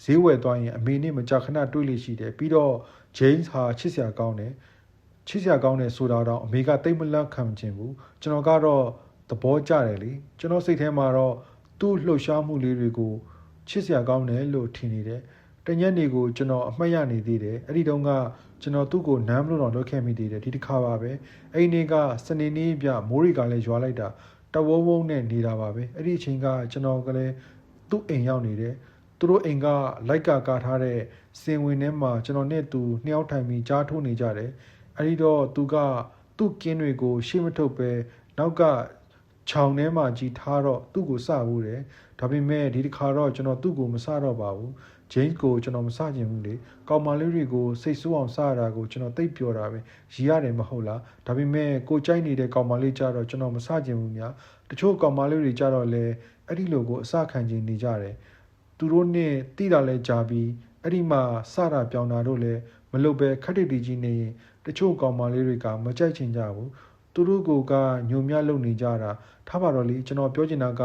ဈေးဝယ်သွားရင်အမေနဲ့မကြာခဏတွေ့လိမ့်ရှိတယ်ပြီးတော့ဂျိန်းဟာချစ်စရာကောင်းတယ်ဆိုတာတော့အမေကတိတ်မလန့်ခံချင်ဘူးကျွန်တော်ကတော့သဘောကျတယ်လေကျွန်တော်စိတ်ထဲမှာတော့သူ့လှုပ်ရှားမှုလေးတွေကိုချစ်စရာကောင်းတယ်လို့ထင်နေတယ်တညက်နေကိုကျွန်တော်အမှတ်ရနေသေးတယ်အဲ့ဒီတုန်းကကျွန်တော်သူ့ကိုနမ်းမလို့တော့လုပ်ခဲ့မိသေးတယ်ဒီတစ်ခါပါပဲအဲ့ဒီနေ့ကစနေနေ့ပြမိုးရီကလည်းရွာလိုက်တာတဝုံဝုံနဲ့နေတာပါပဲအဲ့ဒီအချိန်ကကျွန်တော်ကလည်းသူ့အိမ်ရောက်နေတယ်သူတို့အိမ်ကလိုက်ကာထားတဲ့စင်ဝင်ထဲမှာကျွန်တော်နဲ့သူနှစ်ယောက်ထိုင်ပြီးကြားထိုးနေကြတယ်အဲ့ဒီတော့သူကသူ့ကင်းတွေကိုရှေ့မထုတ်ပဲနောက်ကခြောင်ထဲမှာကြီးထားတော့သူ့ကိုစဘူးတယ်ဒါပေမဲ့ဒီတစ်ခါတော့ကျွန်တော်သူ့ကိုမစတော့ပါဘူးဂျိန်းကိုကျွန်တော်မစချင်ဘူးလေကောင်မလေးတွေကိုစိတ်ဆိုးအောင်စရတာကိုကျွန်တော်သိပ်ပြောတာပဲရည်ရတယ်မဟုတ်လားဒါပေမဲ့ကိုကြိုက်နေတဲ့ကောင်မလေးကြတော့ကျွန်တော်မစချင်ဘူးများတချို့ကောင်မလေးတွေကြတော့လေအဲ့ဒီလိုကိုအစခံချင်နေကြတယ်သူတို့နဲ့တိတာလဲကြာပြီးအဲ့ဒီမှာစတာပြောင်းတာတို့လဲမလုပ်ပဲခက်တိတီကြီးနေရင်တချို့ကောင်မလေးတွေကမကြိုက်ချင်ကြဘူးသူတို့ကညုံမြလုပ်နေကြတာထားပါတော့လေကျွန်တော်ပြောချင်တာက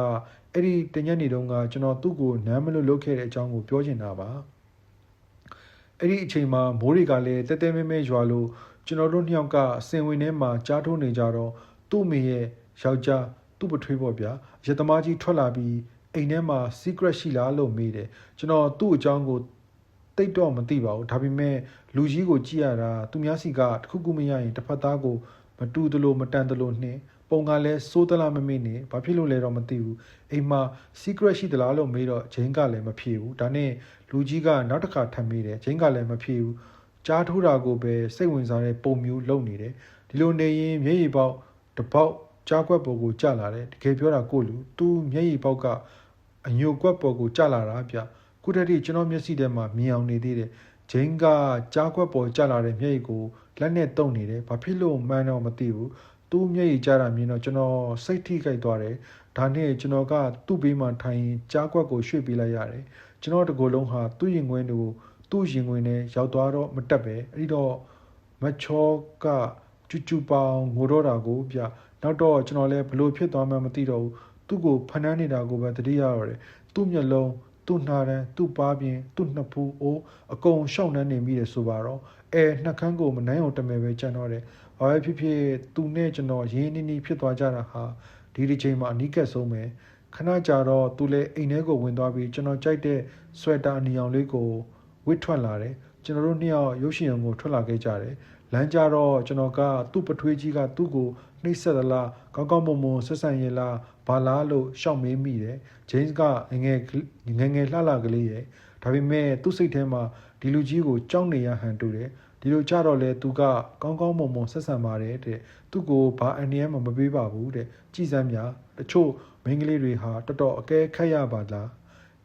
အဲ့ဒီတညက်နေတုန်းကကျွန်တော်သူ့ကိုနမ်းမလို့လုပ်ခဲ့တဲ့အကြောင်းကိုပြောချင်တာပါအဲ့ဒီအချိန်မှာမိုးတွေကလည်းတဲတဲမဲမဲရွာလို့ကျွန်တော်တို့နှစ်ယောက်ကအစင်ဝင်ထဲမှာကြားထိုးနေကြတော့သူ့မိရဲ့ယောက်ျားသူ့ပထွေးပေါ့ဗျာရသမားကြီးထွက်လာပြီးအိမ်ထဲမှာ secret ရှိလားလို့မေးတယ်ကျွန်တော်သူ့အကြောင်းကိုတိတ်တော့မသိပါဘူးဒါပေမဲ့လူကြီးကိုကြည့်ရတာသူများစီကတခုခုမရရင်တစ်ဖက်သားကိုမတူတလို့မတန်တလို့နှင်းပုံကလည်းစိုးသလားမမေ့နဲ့ဘာဖြစ်လို့လဲတော့မသိဘူးအိမ်မှာ secret ရှိသလားလို့မေးတော့ဂျိန်းကလည်းမဖြေဘူးဒါနဲ့လူကြီးကနောက်တစ်ခါထပ်မေးတယ်ဂျိန်းကလည်းမဖြေဘူးကြားထိုးတာကိုပဲစိတ်ဝင်စားတဲ့ပုံမျိုးလုပ်နေတယ်ဒီလိုနေရင်မျက်ရည်ပေါက်တစ်ပေါက်ကြားကွက်ပေါ်ကိုကျလာတယ်တကယ်ပြောတာကိုလူသူ့မျက်ရည်ပေါက်ကအညိုကွက်ပေါ်ကိုကျလာတာဗျ ခုတည်းကကျွန်တော်မျက်စိထဲမှာမြင်အောင်နေသေးတယ်ဂျိန်းကကြားခွက်ပေါ်ကျလာတဲ့မျက်ရည်ကိုလက်နဲ့တုပ်နေတယ်ဘာဖြစ်လို့မှန်းတော့မသိဘူးသူ့မျက်ရည်ကျတာမြင်တော့ကျွန်တော်စိတ်ထိခိုက်သွားတယ်ဒါနဲ့ကျွန်တော်ကသူ့ဘေးမှာထိုင်ကြားခွက်ကိုရွှေ့ပေးလိုက်ရတယ်ကျွန်တော်တကူလုံးဟာသူ့ရင်ခွင်ကိုသူ့ရင်ခွင်နဲ့ရောက်သွားတော့မတက်ပဲအဲ့တော့မချောကကျူကျူပေါင်ငိုတော့တာကိုပြနောက်တော့ကျွန်တော်လည်းဘလို့ဖြစ်သွားမှမသိတော့ဘူးသူ့ကိုဖနှမ်းနေတာကိုပဲတတိယရတယ်သူ့မျက်လုံးသူ့နှာတန်းသူ့ပါးပြင်သူ့နှစ်ဖူးအိုးအကုန်ရှောက်နှမ်းနေမိတယ်ဆိုပါတော့နှက်ခမ်းကိုမနှမ်းအောင်တမယ်ပဲကြံတော့တယ်ဘာပဲဖြစ်ဖြစ်သူနဲ့ကျွန်တော်ရင်းနှီးနှီးဖြစ်သွားကြတာဟာဒီတစ်ချိန်မှာအနီးကပ်ဆုံးပဲခဏကြာတော့သူလည်းအိမ်ထဲကိုဝင်သွားပြီးကျွန်တော်ကြိုက်တဲ့ဆွဲတာအနီအောင်လေးကိုဝစ်ထွက်လာတယ်ကျွန်တော်တို့နှစ်ယောက်ရုပ်ရှင်ရုံကိုထွက်လာခဲ့ကြတယ်လမ်းကြတော့ကျွန်တော်ကသူ့ပထွေးကြီးကသူ့ကိုနှိပ်စက်သလားကောင်းကောင်းမွန်မွန်ဆက်ဆံရလားဘာလားလို့ရှောက်မေးမိတယ်ဂျိမ်းစ်ကငယ်လှလှကလေးရဲ့ဒါပေမဲ့သူ့စိတ်ထဲမှာဒီလူကြီးကိုကြောက်နေရဟန်တူတယ်ဒီလိုကြတော့လေသူကကောင်းကောင်းမွန်မွန်ဆက်ဆံပါတယ်တဲ့သူ့ကိုဘာအန်ဒီယမ်မှမပေးပါဘူးတဲ့ကြည်စမ်းများတချို့မိန်းကလေးတွေဟာတော်တော်အကဲခတ်ရပါလား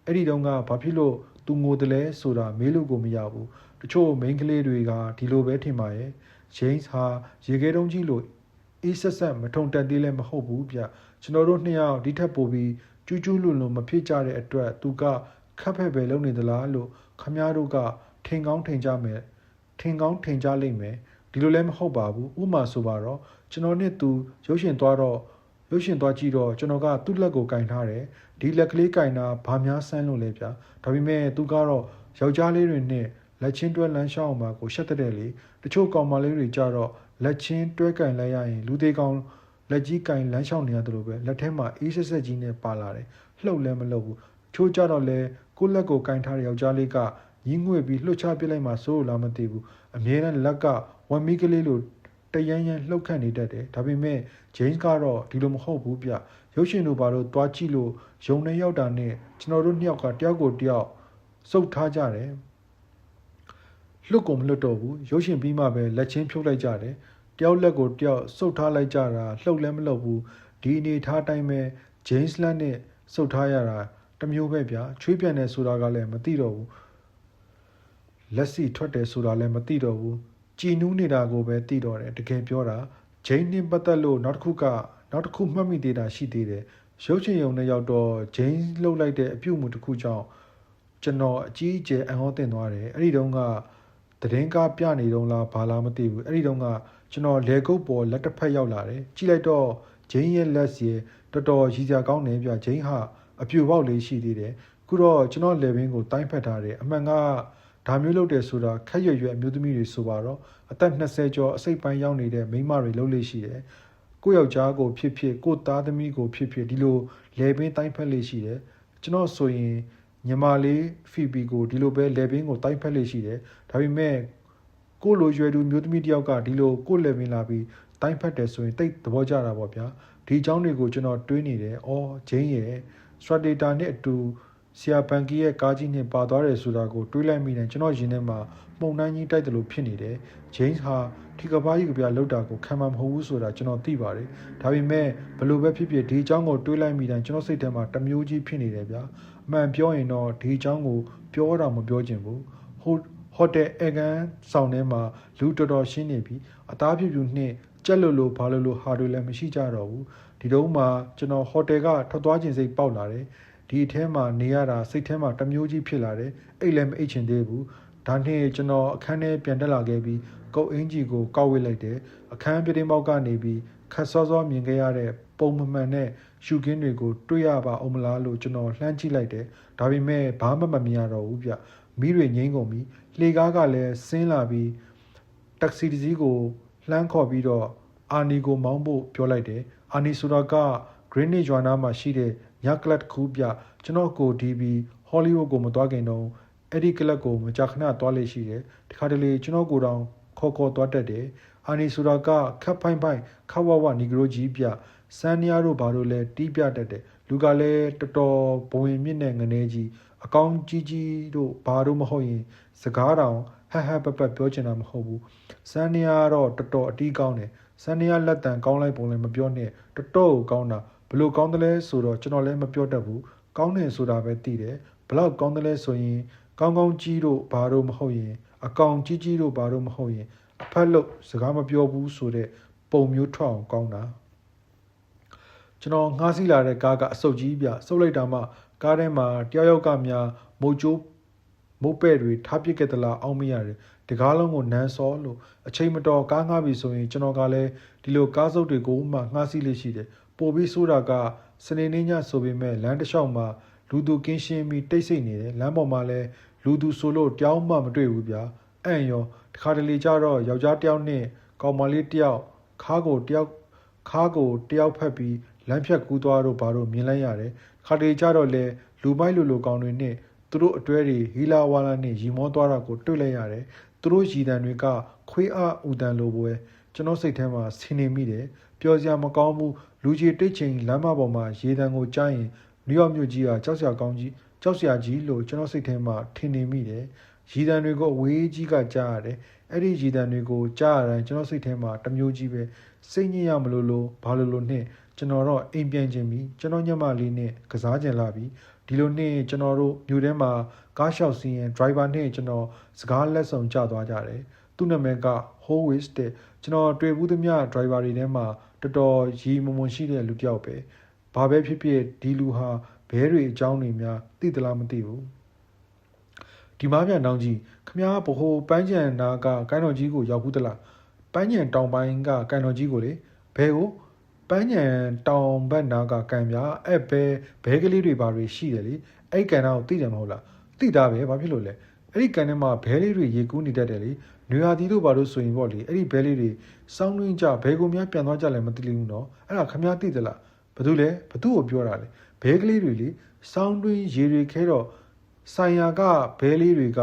အဲ့ဒီတုန်းကဘာဖြစ်လို့သူငိုတယ်လဲဆိုတာမေးလို့ကိုမရဘူးတချို့မိန်းကလေးတွေကဒီလိုပဲထင်ပါရဲ့ဂျိမ်းစ်ဟာရေခဲတုံးကြီးလို့အေးဆက်ဆက်မထုံတက်သေးလည်းမဟုတ်ဘူးဗျကျွန်တော်တို့နှစ်ယောက်ဒီထက်ပိုပြီးကျူးကျူးလွန်လွန်မဖြစ်ကြတဲ့အတွက်သူကခက်ဖက်ပဲလုပ်နေသလားလို့ခမားတို့ကထင်ကောင်းထင်ကြလိမ့်မယ်ဒီလိုလည်းမဟုတ်ပါဘူးဥမာဆိုပါတော့ကျွန်တော်နဲ့သူရုပ်ရှင်သွားကြည့်တော့ကျွန်တော်ကသူ့လက်ကိုကင်ထားတယ်ဒီလက်ကလေးကင်တာဘာများဆန်းလို့လဲဗျာဒါပေမဲ့သူကတော့ယောက်ျားလေးတွေနဲ့လက်ချင်းတွဲလမ်းလျှောက်အောင်မှာကိုရှက်တဲ့လေတချို့ကောင်မလေးတွေကြတော့လက်ချင်းတွဲကင်လိုက်ရရင်လူသေးကောင်လက်ကြီးကင်လမ်းလျှောက်နေရတယ်လို့ပဲလက်ထဲမှာအေးဆက်ဆက်ကြီးနဲ့ပါလာတယ်လှုပ်လည်းမလှုပ်ဘူးချိုးကြတော့လဲကိုလက်ကိုကင်ထားတဲ့ယောက်ျားလေးကညီးငွေ့ပြီးလှုပ်ချပစ်လိုက်မှစိုးလို့လားမသိဘူးအမြဲတမ်းလက်ကဝမ်မီကလေးလိုတရမ်းလှုပ်ခတ်နေတတ်တယ်ဒါပေမဲ့ဂျိမ်းစ်ကတော့ဒီလိုမဟုတ်ဘူးဗျရုပ်ရှင်တို့ဘာလို့တွားကြည့်လို့ယုံနေရောက်တာနဲ့ကျွန်တော်တို့နှစ်ယောက်ကတယောက်ကိုတယောက်စုပ်ထားကြတယ်လှုပ်ကုန်မလှုပ်တော့ဘူးရုပ်ရှင်ပြီးမှပဲလက်ချင်းဖြုတ်လိုက်ကြတယ်တယောက်လက်ကိုတယောက်စုပ်ထားလိုက်ကြတာလှုပ်လည်းမလှုပ်ဘူးဒီအနေထားတိုင်းပဲဂျိမ်းစ်လက်နဲ့စုပ်ထားရတာတမျိုးပဲဗျချွေးပြန်တယ်ဆိုတာကလည်းမသိတော့ဘူးလက်စီထွက်တယ်ဆိုတာလည်းမသိတော့ဘူးကြည်နူးနေတာကိုပဲသိတော့တယ်တကယ်ပြောတာဂျိန်းနဲ့ပတ်သက်လို့နောက်တစ်ခုမှတ်မိသေးတာရှိသေးတယ်ရုပ်ရှင်ရုံနဲ့ရောက်တော့ဂျိန်းလှုပ်လိုက်တဲ့အပြုတ်မှုတစ်ခုကြောင့်ကျွန်တော်အကြီးအကျယ်အံ့ဩသင့်သွားတယ်အဲ့ဒီတုန်းကသတင်းကားပြနေတုန်းလားဘာလားမသိဘူးအဲ့ဒီတုန်းကကျွန်တော်လေကုတ်ပေါ်လက်တစ်ဖက်ရောက်လာတယ်ကြည့်လိုက်တော့ဂျိန်းရဲ့လက်စီတော်တော်ရည်စရာကောင်းတယ်ပြဂျိန်းဟာအပြူပေါက်လေးရှိသေးတယ်ခုတော့ကျွန်တော်လေဘင်းကိုတိုင်းဖက်ထားတယ်အမှန်ကဒါမျိုးလုပ်တယ်ဆိုတာခက်ရွယ်ရွယ်အမျိုးသမီးတွေဆိုပါတော့အသက်20ကျော်အစိတ်ပိုင်းရောက်နေတဲ့မိန်းမတွေလုပ်လို့ရှိတယ်ကိုယောက်ျားကိုဖြစ်ဖြစ်ကိုသားသမီးကိုဖြစ်ဖြစ်ဒီလိုလေဘင်းတိုင်းဖက်လေးရှိတယ်ကျွန်တော်ဆိုရင်ညီမလေးဖီဘီကိုဒီလိုပဲလေဘင်းကိုတိုင်းဖက်လေးရှိတယ်ဒါပေမဲ့ကိုလိုရွယ်သူမျိုးသမီးတယောက်ကဒီလိုကိုလေဘင်းလာပြီးတိုင်းဖက်တယ်ဆိုရင်တိတ်သဘောကျတာပေါ့ဗျာဒီအကြောင်းတွေကိုကျွန်တော်တွေးနေတယ်အော်ဂျိန်းရဲ့စထရေတာနဲ့အတူဆရာဘန်ကီရဲ့ကားကြီးနဲ့ပါသွားတယ်ဆိုတာကိုတွေးလိုက်မိတယ်ကျွန်တော်ရင်ထဲမှာပုံနှိုင်းကြီးတိုက်တယ်လို့ဖြစ်နေတယ်ဂျိန်းဟာဒီကဘာကြီးကပြလောက်တာကိုခံမှာမဟုတ်ဘူးဆိုတာကျွန်တော်သိပါတယ်ဒါပေမဲ့ဘလို့ပဲဖြစ်ဖြစ်ဒီအကြောင်းကိုတွေးလိုက်မိတိုင်းကျွန်တော်စိတ်ထဲမှာတမျိုးကြီးဖြစ်နေတယ်ဗျာအမှန်ပြောရင်တော့ဒီအကြောင်းကိုပြောတာမပြောချင်ဘူးဟိုတယ်အကန်ဆောင်ထဲမှာလူတော်တော်ရှင်းနေပြီအသားဖြူဖြူနှင့်ကြက်လို့ဘာလို့ဟာတွေလည်းမရှိကြတော့ဘူးဒီတုန်းမှာကျွန်တော်ဟိုတယ်ကထွက်သွားခြင်းစိတ်ပေါက်လာတယ်ဒီအထဲမှာနေရတာစိတ်ထဲမှာတမျိုးကြီးဖြစ်လာတယ်အိတ်လည်းမအိတ်ချင်သေးဘူးဒါနဲ့ကျွန်တော်အခန်းထဲပြန်တက်လာခဲ့ပြီးကုတ်အင်ကြီးကိုကောက်ဝစ်လိုက်တယ်အခန်းပြတင်းပေါက်ကနေပြီးခတ်စောစောမြင်ခဲ့ရတဲ့ပုံမမှန်တဲ့ရှုခင်းတွေကိုတွေ့ရပါအောင်မလားလို့ကျွန်တော်လှမ်းကြည့်လိုက်တယ်ဒါပေမဲ့ဘာမှမမြင်ရတော့ဘူးဗျမီးတွေငိမ့်ကုန်ပြီလှေကားကလည်းဆင်းလာပြီးတက္ကစီတစ်စီးကိုလှမ်းခေါ်ပြီးတော့အာနီကိုမောင်းဖို့ပြောလိုက်တယ်အာနီဆိုတာက Greenwich ရွာနာမှာရှိတဲ့ညကလပ်တစ်ခုပြကျွန်တော်ကိုဒီဘီဟောလိဝုဒ်ကိုမသွားခင်တော့အဲ့ဒီကလပ်ကိုမကြာခဏသွားလေရှိတယ်တခါတလေကျွန်တော်ကိုတောင်ခေါ်သွားတတ်တယ်အာနီဆိုတာကခပ်ဖိုင်းခဝဝနီဂရိုကြီးပြစန်းနီယာတို့ဘာလို့လဲတီးပြတတ်တယ်လူကလည်းတော်တော်ဘဝင်မြင့်တဲ့ငနေကြီးအကောင်းကြီးတို့ဘာတို့မဟုတ်ရင်စကားတောင်ဟပပြောချင်တာမဟုတ်ဘူးစန်းနီယာတော့တော်တော်အတီးကောင်းတယ်စန်းနီယာလက်တန်ကောင်းလိုက်ပုံလည်းမပြောနဲ့တော်တော်ကောင်းတာဘလို့ကောင်းတယ်လဲဆိုတော့ကျွန်တော်လည်းမပြောတတ်ဘူး ကောင်းတယ်ဆိုတာပဲသိတယ်ဘလောက်ကောင်းတယ်လဲဆိုရင်ကောင်းကောင်းကြီးတို့ဘာတို့မဟုတ်ရင်အကောင်ကြီးကြီးတို့ဘာတို့မဟုတ်ရင်အဖက်လို့စကားမပြောဘူးဆိုတဲ့ပုံမျိုးထွက်အောင်ကောင်းတာကျွန်တော်ငှားစီးလာတဲ့ကားကအဆုတ်ကြီးပြဆုတ်လိုက်တာမှကားထဲမှာတယောက်ကများမုတ်ကျိုးမုတ်ပဲ့တွေထားပစ်ခဲ့သလားအောင်းမရတယ်ဒီကားလုံးကိုနန်းစောလို့အချိန်မတော်ကားငှားပြီဆိုရင်ကျွန်တော်ကလည်းဒီလိုကားစုပ်တွေကိုမှငှားစီးလေးရှိတယ်ပို့ပြီးဆိုတာကစနေနေ့ညဆိုပေမဲ့လမ်းတစ်လျှောက်မှာလူသူကင်းရှင်းပြီးတိတ်ဆိတ်နေတယ်လမ်းပေါ်မှာလည်းလူသူဆိုလို့တယောက်မှမတွေ့ဘူးဗျာအံ့ရောတခါတလေကျတော့ယောက်ျားတယောက်နဲ့ကောင်မလေးတယောက်ခါးကိုတယောက်ဖက်ပြီးလမ်းဖြတ်ကူးသွားတော့ဘာလို့မြင်လိုက်ရတယ်ခါတလေကျတော့လေလူမိုက်လူလိုကောင်တွေနဲ့သူတို့အတွဲတွေဟီလာဝါလာနဲ့ရီမောသွားတာကိုတွေ့လိုက်ရတယ်သူတို့ရည်တံတွေကခွေးအားဥတန်လိုပွဲကျွန်တော်စိတ်ထဲမှာဆင်းနေမိတယ်ပျော်စရာမကောင်းဘူးလူကြီးတိတ်ချိန်လမ်းမပေါ်မှာရေတံကိုကြားရင်နယူးယောက်မြို့ကြီးကကြောက်စရာကြီးလို့ကျွန်တော်စိတ်ထဲမှာထင်နေမိတယ်ရည်တံတွေကိုအဝေးကြီးကကြားရတယ်အဲ့ဒီရည်တံတွေကိုကြားရတိုင်းကျွန်တော်စိတ်ထဲမှာတစ်မျိုးကြီးပဲစိတ်ညစ်ရမလို့ဘာလို့နဲ့ကျွန်တော်တော့အိမ်ပြန်ခြင်းပြီးကျွန်တော်ညမလေးနဲ့ကစားကြလာပြီးဒီလိုနဲ့ကျွန်တော်တို့မြို့ထဲမှာကားလျှောက်စီးရင် driver နဲ့ကျွန်တော်စကားလက်ဆောင်ကြသွားကြတယ်သူ့နာမည်က Howis တဲ့ကျွန်တော်တွေ့ဘူးသမျှ driver တွေထဲမှာတော်တော်ရီမွန်ရှိတဲ့လူတစ်ယောက်ပဲဘာပဲဖြစ်ဖြစ်ဒီလူဟာဘဲတွေအကြောင်းတွေများသိသလားမသိဘူးဒီမားပြန်တောင်းကြီးခမားဘဟိုပန်းချံနာကကိုင်းတော်ကြီးကိုရောက်ဘူးသလားပန်းချံတောင်ပိုင်းကကိုင်းတော်ကြီးကိုလေဘဲကိုပန်းညံတောင်ဘက်နာကကံပြအဲ့ဘဲကလေးတွေဘာတွေရှိတယ်လေအဲ့ကန်တော့သိတယ်မဟုတ်လားသိတာပဲဘာဖြစ်လို့လဲအဲ့ဒီကန်ထဲမှာဘဲလေးတွေရေကူးနေတတ်တယ်လေနွေရာသီတို့ဘာလို့ဆိုရင်ပေါ့လေအဲ့ဒီဘဲလေးတွေစောင်းနှင်းကြဘဲကိုများပြန်သွားကြလဲမသိလိမ့်ဘူးနော်အဲ့ဒါခမားသိသလားဘာလို့လဲဘာသူ့ကိုပြောတာလဲဘဲကလေးတွေလေစောင်းတွင်းရေတွေခဲတော့ဆိုင်ယာကဘဲလေးတွေက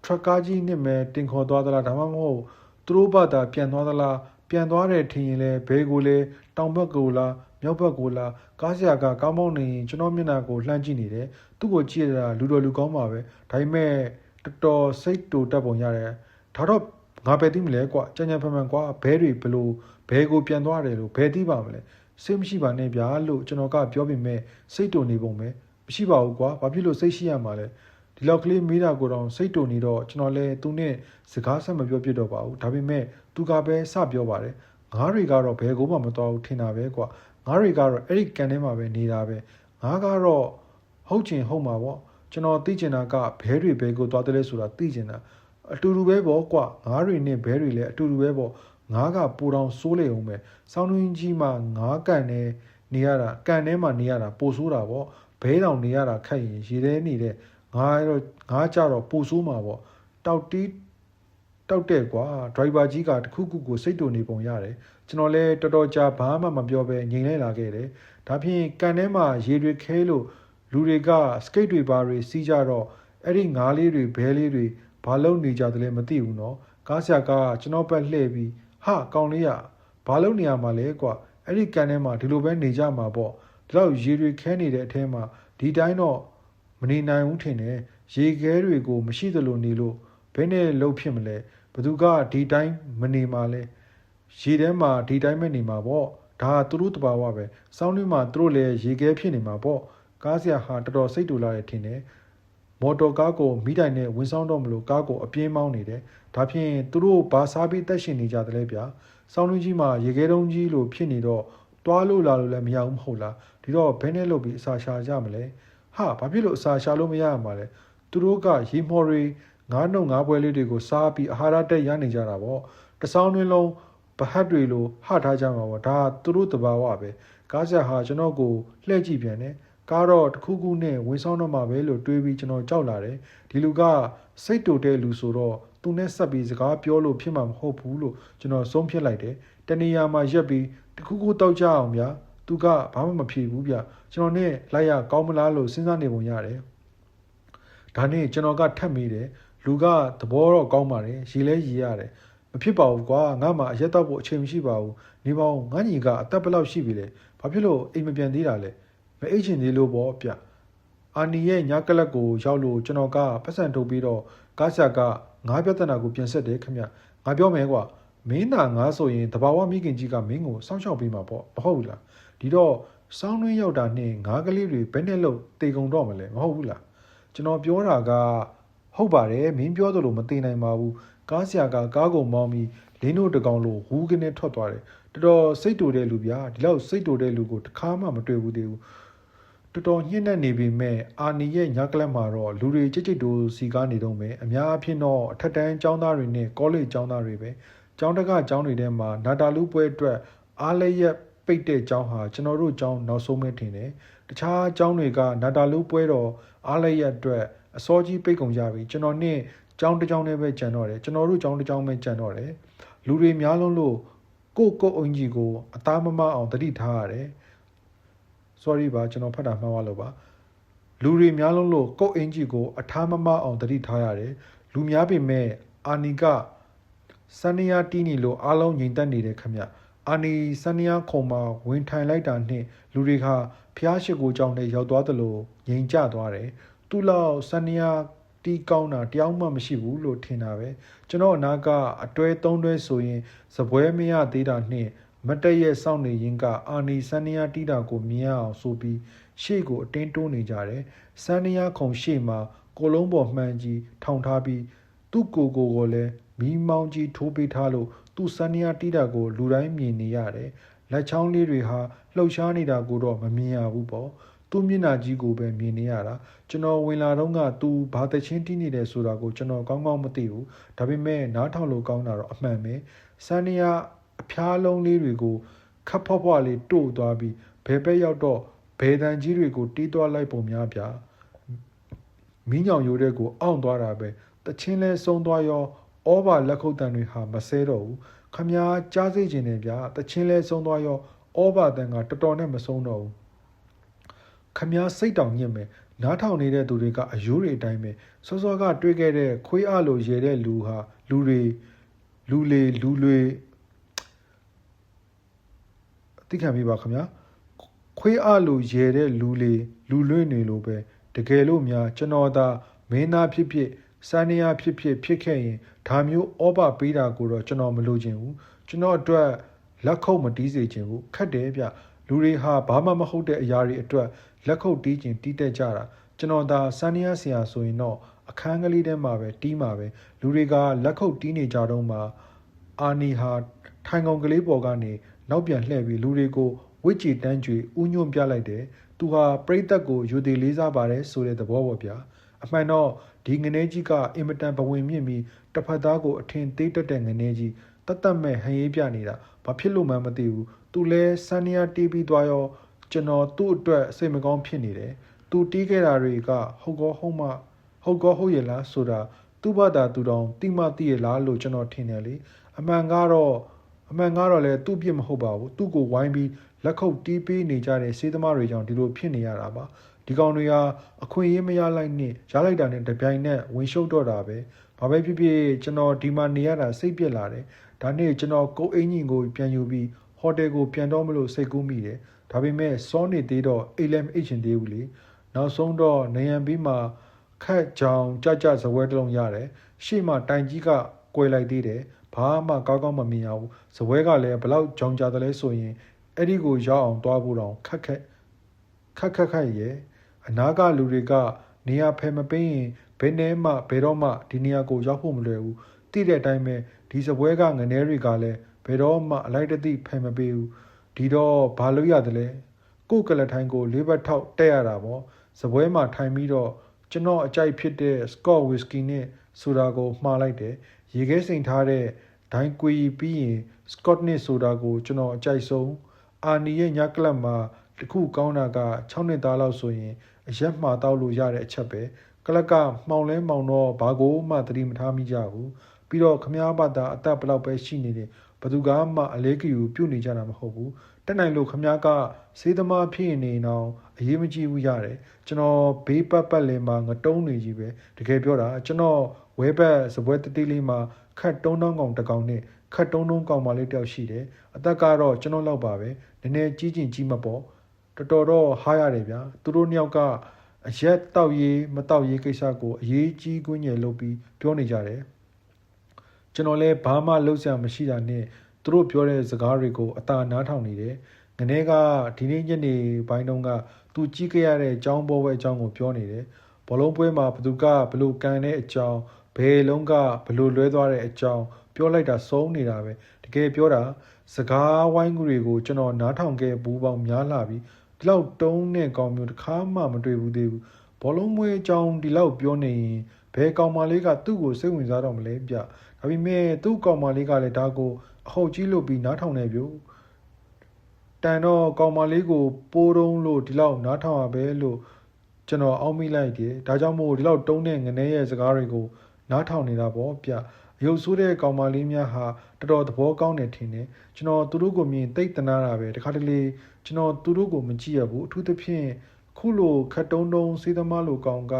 ထရက်ကားကြီးနဲ့မဲတင်ခေါ်သွားသလားဒါမှမဟုတ်သူတို့ဘာသာပြန်သွားသလားပြန်သွားတယ်ထင်ရင်လဲဘဲကိုလဲတောင်ဘက်ကိုလားမြောက်ဘက်ကိုလားကားဆရာကကားမောင်းနေရင်ကျွန်တော်မျက်နှာကိုလှမ်းကြည့်နေတယ်သူ့ကိုကြည့်ရတာလူတော်လူကောင်းပါပဲဒါပေမဲ့တော်တော်စိတ်တူတက်ပုံရတယ်ဒါတော့ငါပဲသိမလဲကွာကြံ့ကြံ့ဖန်ဖန်ကွာဘဲတွေဘလို့ဘဲကိုပြန်သွားတယ်လို့ဘဲသိပါမလဲစိတ်မရှိပါနဲ့ဗျာလို့ကျွန်တော်ကပြောပေမဲ့စိတ်တူနေပုံပဲမရှိပါဘူးကွာဘာဖြစ်လို့စိတ်ရှိရမှာလဲဒီလောက်ကလေးမိတာကိုတော့စိတ်တူနေတော့ကျွန်တော်လည်းသူနဲ့စကားဆက်မပြောပြတော့ပါဘူးဒါပေမဲ့သူကပဲစပြောပါတယ်ငါးတွေကတော့ဘယ်ကိုမှမတော်ဘူးထင်တာပဲကွာငါးတွေကတော့အဲ့ဒီကန်ထဲမှာပဲနေတာပဲငါကတော့ဟုတ်ချင်ဟုတ်မှာပေါ့ကျွန်တော်သိချင်တာကဘဲတွေဘဲကိုသွားတယ်လဲဆိုတာသိချင်တာအတူတူပဲပေါ့ကွာငါးတွေနဲ့ဘဲတွေလည်းအတူတူပဲပေါ့ငါးကပူတောင်စိုးလေအောင်ပဲစောင်းတွင်းကြီးမှာငါးကန်နဲ့နေရတာကန်ထဲမှာနေရတာပိုဆိုးတာပေါ့ဘဲတောင်နေရတာခက်ရင်ရေထဲနေတဲ့ငါကြတော့ပိုဆိုးမှာပေါ့တောက်တဲ့ကွာဒရိုင်ဘာကြီးကတခုခုကိုစိတ်တူနေပုံရတယ်ကျွန်တော်လည်းတော်တော်ကြာဘာမှမပြောဘဲငြိမ်လိုက်လာခဲ့တယ်ဒါဖြင့်ကန်ထဲမှာရေတွေခဲလို့လူတွေကစကိတ်တွေဘာတွေစီးကြတော့အဲ့ဒီငါးလေးတွေဘဲလေးတွေဘာလုပ်နေကြတယ်လဲမသိဘူးနော်ကားဆရာကကျွန်တော်ဘက်လှည့်ပြီးဟာကောင်လေးရဘာလုပ်နေရမှာလဲကွာအဲ့ဒီကန်ထဲမှာဒီလိုပဲနေကြမှာပေါ့ဒီလောက်ရေတွေခဲနေတဲ့အထဲမှာဒီတိုင်းတော့မနေနိုင်ဘူးထင်တယ်ရေခဲတွေကိုမရှိသလိုနေလို့ဘယ်နဲ့လှုပ်ဖြစ်မလဲဘသူကဒီတိုင်းမနေမှာလဲရေထဲမှာဒီတိုင်းမနေမှာပေါ့ဒါသူတို့တဘာဝပဲစောင်းတွင်းမှာသူတို့လည်းရေခဲဖြစ်နေမှာပေါ့ကားဆရာဟာတော်တော်စိတ်တူလာတယ်ထင်တယ်မော်တော်ကားကိုမိတိုင်နဲ့ဝင်ဆောင်တော့မလို့ကားကိုအပြင်းမောင်းနေတယ်ဒါဖြင့်သူတို့ဘာစားပြီးတက်ရှင်နေကြတယ်လဲဗျာစောင်းတွင်းကြီးမှာရေခဲတုံးကြီးလိုဖြစ်နေတော့တွားလို့လာလို့လည်းမရဘူးမဟုတ်လားဒီတော့ဘယ်နဲ့လုပ်ပြီးအစာရှာကြမလဲဟာဘာဖြစ်လို့အစာရှာလို့မရရမှာလဲသူတို့ကရေမော်တွေငါးနှုတ်ငါးပွဲလေးတွေကိုစားပြီးအာဟာရတက်ရနေကြတာပေါ့တစောင်းတွင်းလုံးဗဟတ်တွေလိုဟထားကြမှာပေါ့ဒါသူတို့တဘာဝပဲကားဆက်ဟာကျွန်တော်ကိုလှည့်ကြည့်ပြန်တယ်ကားတော့တစ်ခုခုနဲ့ဝင်ဆောင်တော့မှာပဲလို့တွေးပြီးကျွန်တော်ကြောက်လာတယ်ဒီလူကစိတ်တူတဲ့လူဆိုတော့သူနဲ့ဆက်ပြီးစကားပြောလို့ဖြစ်မှာမဟုတ်ဘူးလို့ကျွန်တော်ဆုံးဖြတ်လိုက်တယ်တနေရာမှာရက်ပြီးတစ်ခုခုတောက်ကြအောင်ဗျာသူကဘာမှမဖြေဘူးဗျကျွန်တော်နဲ့လိုက်ရကောင်းမလားလို့စဉ်းစားနေပုံရတယ်ဒါနဲ့ကျွန်တော်ကထပ်မိတယ်လူကသဘောတော့ကောင်းပါတယ်ရေလဲရေရတယ်မဖြစ်ပါဘူးကွာငါမှအရက်တော့ဖို့အချိန်မရှိပါဘူးနေပေါင်းငါညီကအသက်ဘယ်လောက်ရှိပြီလဲဘာဖြစ်လို့အိမ်မပြန်သေးတာလဲမအိတ်ချင်သေးလို့ပေါ့ဗျအာနီရဲ့ညကလပ်ကိုရောက်လို့ကျွန်တော်ကပတ်စံထုတ်ပြီးတော့ကားဆရာကငါးပြဿနာကိုပြင်ဆက်တယ်ခင်ဗျငါပြောမယ်ကွာမင်းနာငါဆိုရင်တဘာဝမိခင်ကြီးကမင်းကိုစောင့်ရှောက်ပေးမှာပေါ့မဟုတ်ဘူးလားဒီတော့ စောင်းတွင်းရောက်တာနဲ့ငါးကလေးတွေဘယ်နဲ့လို့တေကုန်တော့မလဲမဟုတ်ဘူးလားကျွန်တော်ပြောတာကဟုတ်ပါတယ်မင်းပြောသလိုမတေနိုင်ပါဘူးကားဆရာကကားကုန်မောင်းပြီးလင်းတို့တကောင်လို့ဝူးကနေထွက်သွားတယ်တော်တော်စိတ်တူတဲ့လူဗျာဒီလောက်စိတ်တူတဲ့လူကိုတစ်ခါမှမတွေ့ဘူးသေးဘူးတော်တော်ညှင်းနေနေပြီမဲ့အာနီရဲ့ညကလပ်မှာတော့လူတွေကြိတ်တူစီကားနေတော့မယ်အများအဖြစ်တော့အထက်တန်းကျောင်းသားတွေနဲ့ကောလိပ်ကျောင်းသားတွေပဲကျောင်းတကကျောင်းတွေထဲမှာနာတာလူပွဲအတွက်အားလည်းရက်ပိတ်တဲ့ကျောင်းဟာကျွန်တော်တို့ကျောင်းနောက်ဆုံးပဲထင်တယ်တခြားကျောင်းတွေကနာတာလူပွဲတော့အားလည်းရက်အတွက်အစောကြီးပိတ်ကုန်ကြပြီကျွန်တော်နဲ့ကျောင်းတစ်ကျောင်းနဲ့ပဲကြံတော့တယ်ကျွန်တော်တို့ကျောင်းတစ်ကျောင်းပဲကြံတော့တယ်လူတွေများလုံးလို့ကိုအင်ကြီးကိုအသားမမအောင်တတိထားရတယ် sorry ပါကျွန်တော်ဖတ်တာမှားသွားလို့ပါလူတွေများလုံးလို့ကိုအင်ကြီးကိုအထားမမအောင်တတိထားရတယ်လူများပေမဲ့အာနီကစန္ဒယာတီးနီလို့အားလုံးငြိမ်သက်နေတယ်ခင်ဗျအာနီစန္ဒယာခုံမှာဝင်ထိုင်လိုက်တာနဲ့လူတွေကဖျားရှိကိုကြောင်းနဲ့ရောက်သွားသလိုငြိမ်ကျသွားတယ်သူ့လောက်စန္ဒယာတီးကောင်းတာတယောက်မှမရှိဘူးလို့ထင်တာပဲကျွန်တော်အနာကအတွဲသုံးတွဲဆိုရင်စပွဲမရသေးတာနဲ့မတ်တရဲ့စောင့်နေရင်ကအာနီစန္ဒယာတီးတာကိုမြင်အောင်ဆိုပြီးရှေ့ကိုအတင်းတိုးနေကြတယ်စန္ဒယာခုံရှေ့မှာကိုလုံးပေါ်မှန်ကြီးထောင်ထားပြီးသူ့ကိုလည်းမီးမောင်းကြီးထိုးပေးထားလို့သူ့စန္ဒယာတီးတာကိုလူတိုင်းမြင်နေရတယ်လက်ချောင်းလေးတွေဟာလှုပ်ရှားနေတာကိုတော့မမြင်ရဘူးပေါ့သူ့မျက်နှာကြီးကိုပဲမြင်နေရတာကျွန်တော်ဝင်လာတော့ကသူဘာတချင်းတီးနေတယ်ဆိုတာကိုကျွန်တော်ကောင်းကောင်းမသိဘူးဒါပေမဲ့နားထောင်လို့ကောင်းတာတော့အမှန်ပဲစန္ဒယာအဖျားလုံးလေးတွေကိုခပ်ဖွားဖွားလေးတို့သွားပြီးဘယ်ဘက်ရောက်တော့ဘယ်တန်ကြီးတွေကိုတီးသွားလိုက်ပုံများဗျာမင်းညောင်ရိုးတဲ့ကိုအောင့်သွားတာပဲတချင်းလဲဆုံးသွားရောဩဘာလက်ခုပ်တန်တွေဟာမဆဲတော့ဘူးခမားကြားစေခြင်းနဲ့ဗျာတချင်းလဲဆုံးသွားရောဩဘာတန်ကတော်တော်နဲ့မဆုံးတော့ဘူးခမားစိတ်တောင်ညစ်မယ်နားထောင်နေတဲ့သူတွေကအယိုးတွေအတိုင်းပဲစောစောကတွေ့ခဲ့တဲ့ခွေးအလိုရဲတဲ့လူဟာလူတွေသိခံမိပါခင်ဗျာခွေးအလိုရဲတဲ့လူလွင့်နေလို့ပဲတကယ်လို့များကျွန်တော်သာမင်းသားဖြစ်စန္ဒယာဖြစ်ခဲ့ရင်ဒါမျိုးဩဘပေးတာကိုတော့ကျွန်တော်မလိုချင်ဘူးကျွန်တော်အတွက်လက်ခုပ်မတီးစေချင်ဘူးခက်တယ်ဗျလူတွေဟာဘာမှမဟုတ်တဲ့အရာတွေအတွက်လက်ခုပ်တီးချင်တီးတတ်ကြတာကျွန်တော်သာစန္ဒယာဆရာဆိုရင်တော့အခန်းကလေးထဲမှာပဲတီးမှာပဲလူတွေကလက်ခုပ်တီးနေကြတော့မှအာနီဟာထိုင်ကုန်ကလေးပေါ်ကနေနောက်ပြန်လှည့်ပြီးလူတွေကိုဝစ်ကြည်တန်းကြွေဥညွန့်ပြလိုက်တယ်သူဟာပရိသတ်ကိုယူသေးလေးစားပါတယ်ဆိုတဲ့သဘောပေါ့ဗျာအမှန်တော့ဒီငနေကြီးကအင်မတန်ဘဝင်မြင့်ပြီးတစ်ဖက်သားကိုအထင်သေးတက်တဲ့ငနေကြီးတတ်မဲ့ဟန်ရေးပြနေတာဘာဖြစ်လို့မှမသိဘူးသူလဲစန္ဒယာတီးပြီးသွားရောကျွန်တော်သူ့အတွက်စိတ်မကောင်းဖြစ်နေတယ်သူတီးခဲ့တာတွေကဟုတ်ဟုတ်ရလားဆိုတာသူ့ဘာသာသူတောင်တိမသိရလားလို့ကျွန်တော်ထင်တယ်လေအမှန်ကတော့လည်းသူ့ပြစ်မဟုတ်ပါဘူးသူ့ကိုဝိုင်းပြီးလက်ခုပ်တီးပေးနေကြတဲ့စေးသမားတွေကြောင့်ဒီလိုဖြစ်နေရတာပါဒီကောင်တွေဟာအခွင့်အရေးမရလိုက်နဲ့ရလိုက်တာနဲ့တပြိုင်နက်ဝင်ရှုပ်တော့တာပဲဘာပဲဖြစ်ဖြစ်ကျွန်တော်ဒီမှာနေရတာစိတ်ပြက်လာတယ်ဒါနဲ့ကျွန်တော်ကိုအင်ကြီးကိုပြန်ယူပြီးဟိုတယ်ကိုပြန်တော့မလို့စိတ်ကူးမိတယ်ဒါပေမဲ့စောနေသေးတော့အိတ်လည်းမအိတ်ချင်သေးဘူးလေနောက်ဆုံးတော့နေရန်ပြီးမှခက်ကြောင်ကြဇပွဲတစ်လုံးရတယ်ရှေ့မှာတိုင်ကြီးကကွယ်လိုက်သေးတယ်ဘာမှကောင်းမမြင်ရဘူးဇပွဲကလည်းဘလောက်ကြောင်ကြတယ်လဲဆိုရင်အဲ့ဒီကိုရောက်အောင်တွားဖို့တော့ခက်ရဲ့အနာကလူတွေကနေရာဖယ်မပေးရင်ဘယ်နဲ့မှဘယ်တော့မှဒီနေရာကိုရောက်ဖို့မလွယ်ဘူးတိတဲ့အတိုင်းပဲဒီစပွဲကငနဲတွေကလည်းဘယ်တော့မှအလိုက်တသိဖယ်မပေးဘူးဒီတော့ဘာလို့ရတယ်လဲကိုကလထိုင်းကိုလေးဘတ်ထောက်တက်ရတာပေါ့စပွဲမှာထိုင်ပြီးတော့ကျွန်တော်အကြိုက်ဖြစ်တဲ့ Scotch Whisky နဲ့ဆိုတာကိုမှားလိုက်တယ်ရေခဲစိမ်ထားတဲ့ဒိုင်းကွေပြီးရင် Scotch နဲ့ဆိုတာကိုကျွန်တော်အကြိုက်ဆုံးအာနီရဲ့ညကလပ်မှာတခုကောင်းတာက6နှစ်သားလောက်ဆိုရင်အရက်မှာတောက်လို့ရတဲ့အချက်ပဲကလကမှောင်တော့ဘာကိုမှသတိမထားမိကြဘူးပြီးတော့ခမားဘာသာအသက်ဘလောက်ပဲရှိနေတယ်ဘသူကမှအလေးကယူပြုတ်နေကြတာမဟုတ်ဘူးတက်နိုင်လို့ခမားကစေးသမားဖြစ်နေအောင်အရေးမကြီးဘူးရတယ်ကျွန်တော်ဘေးပတ်လည်မှာငတုံးနေကြီးပဲတကယ်ပြောတာကျွန်တော်ဝဲဘက်စပွဲတတိလေးမှာခတ်တုံးကောင်တကောင်နဲ့ခတ်တုံးကောင်မလေးတယောက်ရှိတယ်အသက်ကတော့ကျွန်တော်လောက်ပါပဲနည်းနည်းကြီးမပေါ့တော်တော့ဟားရတယ်ဗျာသူတို့နှစ်ယောက်ကအရက်တောက်ရေးမတောက်ရေးကိစ္စကိုအရေးကြီးကွင်းငယ်လုပ်ပြီးပြောနေကြတယ်ကျွန်တော်လည်းဘာမှလုပ်စရာမရှိတာနဲ့သူတို့ပြောတဲ့စကားတွေကိုအသာနားထောင်နေတယ်င ငနေကဒီနေ့ညနေပိုင်းတုန်းကသူကြည့်ခဲ့ရတဲ့အကြောင်းပေါ်ပဲအကြောင်းကိုပြောနေတယ်ဘောလုံးပွဲမှာဘသူကဘလို့ကန်တဲ့အကြောင်းဘယ်လုံးကဘလို့လွဲသွားတဲ့အကြောင်းပြောလိုက်တာစုံနေတာပဲတကယ်ပြောတာစကားဝိုင်းကူတွေကိုကျွန်တော်နားထောင်ခဲ့ဘူးပေါင်းများလာပြီးဒီလောက်တုံးနဲ့ကောင်းမျိုးတစ်ခါမှမတွေ့ဘူးသေးဘူးဘောလုံးပွဲအကြောင်းဒီလောက်ပြောနေရင်ဘယ်ကောင်မလေးကသူ့ကိုစိတ်ဝင်စားတော့မလဲဗျဒါပေမဲ့သူ့ကောင်မလေးကလည်းဒါကိုအဟုတ်ကြီးလုပ်ပြီးနားထောင်နေပြီတန်တော့ကောင်မလေးကိုပိုးတုံးလို့ဒီလောက်နားထောင်ရပဲလို့ကျွန်တော်အောက်မိလိုက်တယ်ဒါကြောင့်မို့ဒီလောက်တုံးတဲ့ငနေရဲ့စကားတွေကိုနားထောင်နေတာပေါ့ဗျအယုတ်ဆိုးတဲ့ကောင်မလေးများဟာတော်တော်သဘောကောင်းတယ်ထင်တယ်ကျွန်တော်သူတို့ကိုမြင်သိတ်တနာတာပဲတခါတလေကျွန်တော်သူတို့ကိုမကြည့်ရဘူးအထူးသဖြင့်ခုလိုခတ်တုံးတုံးစေးသမားလိုကောင်က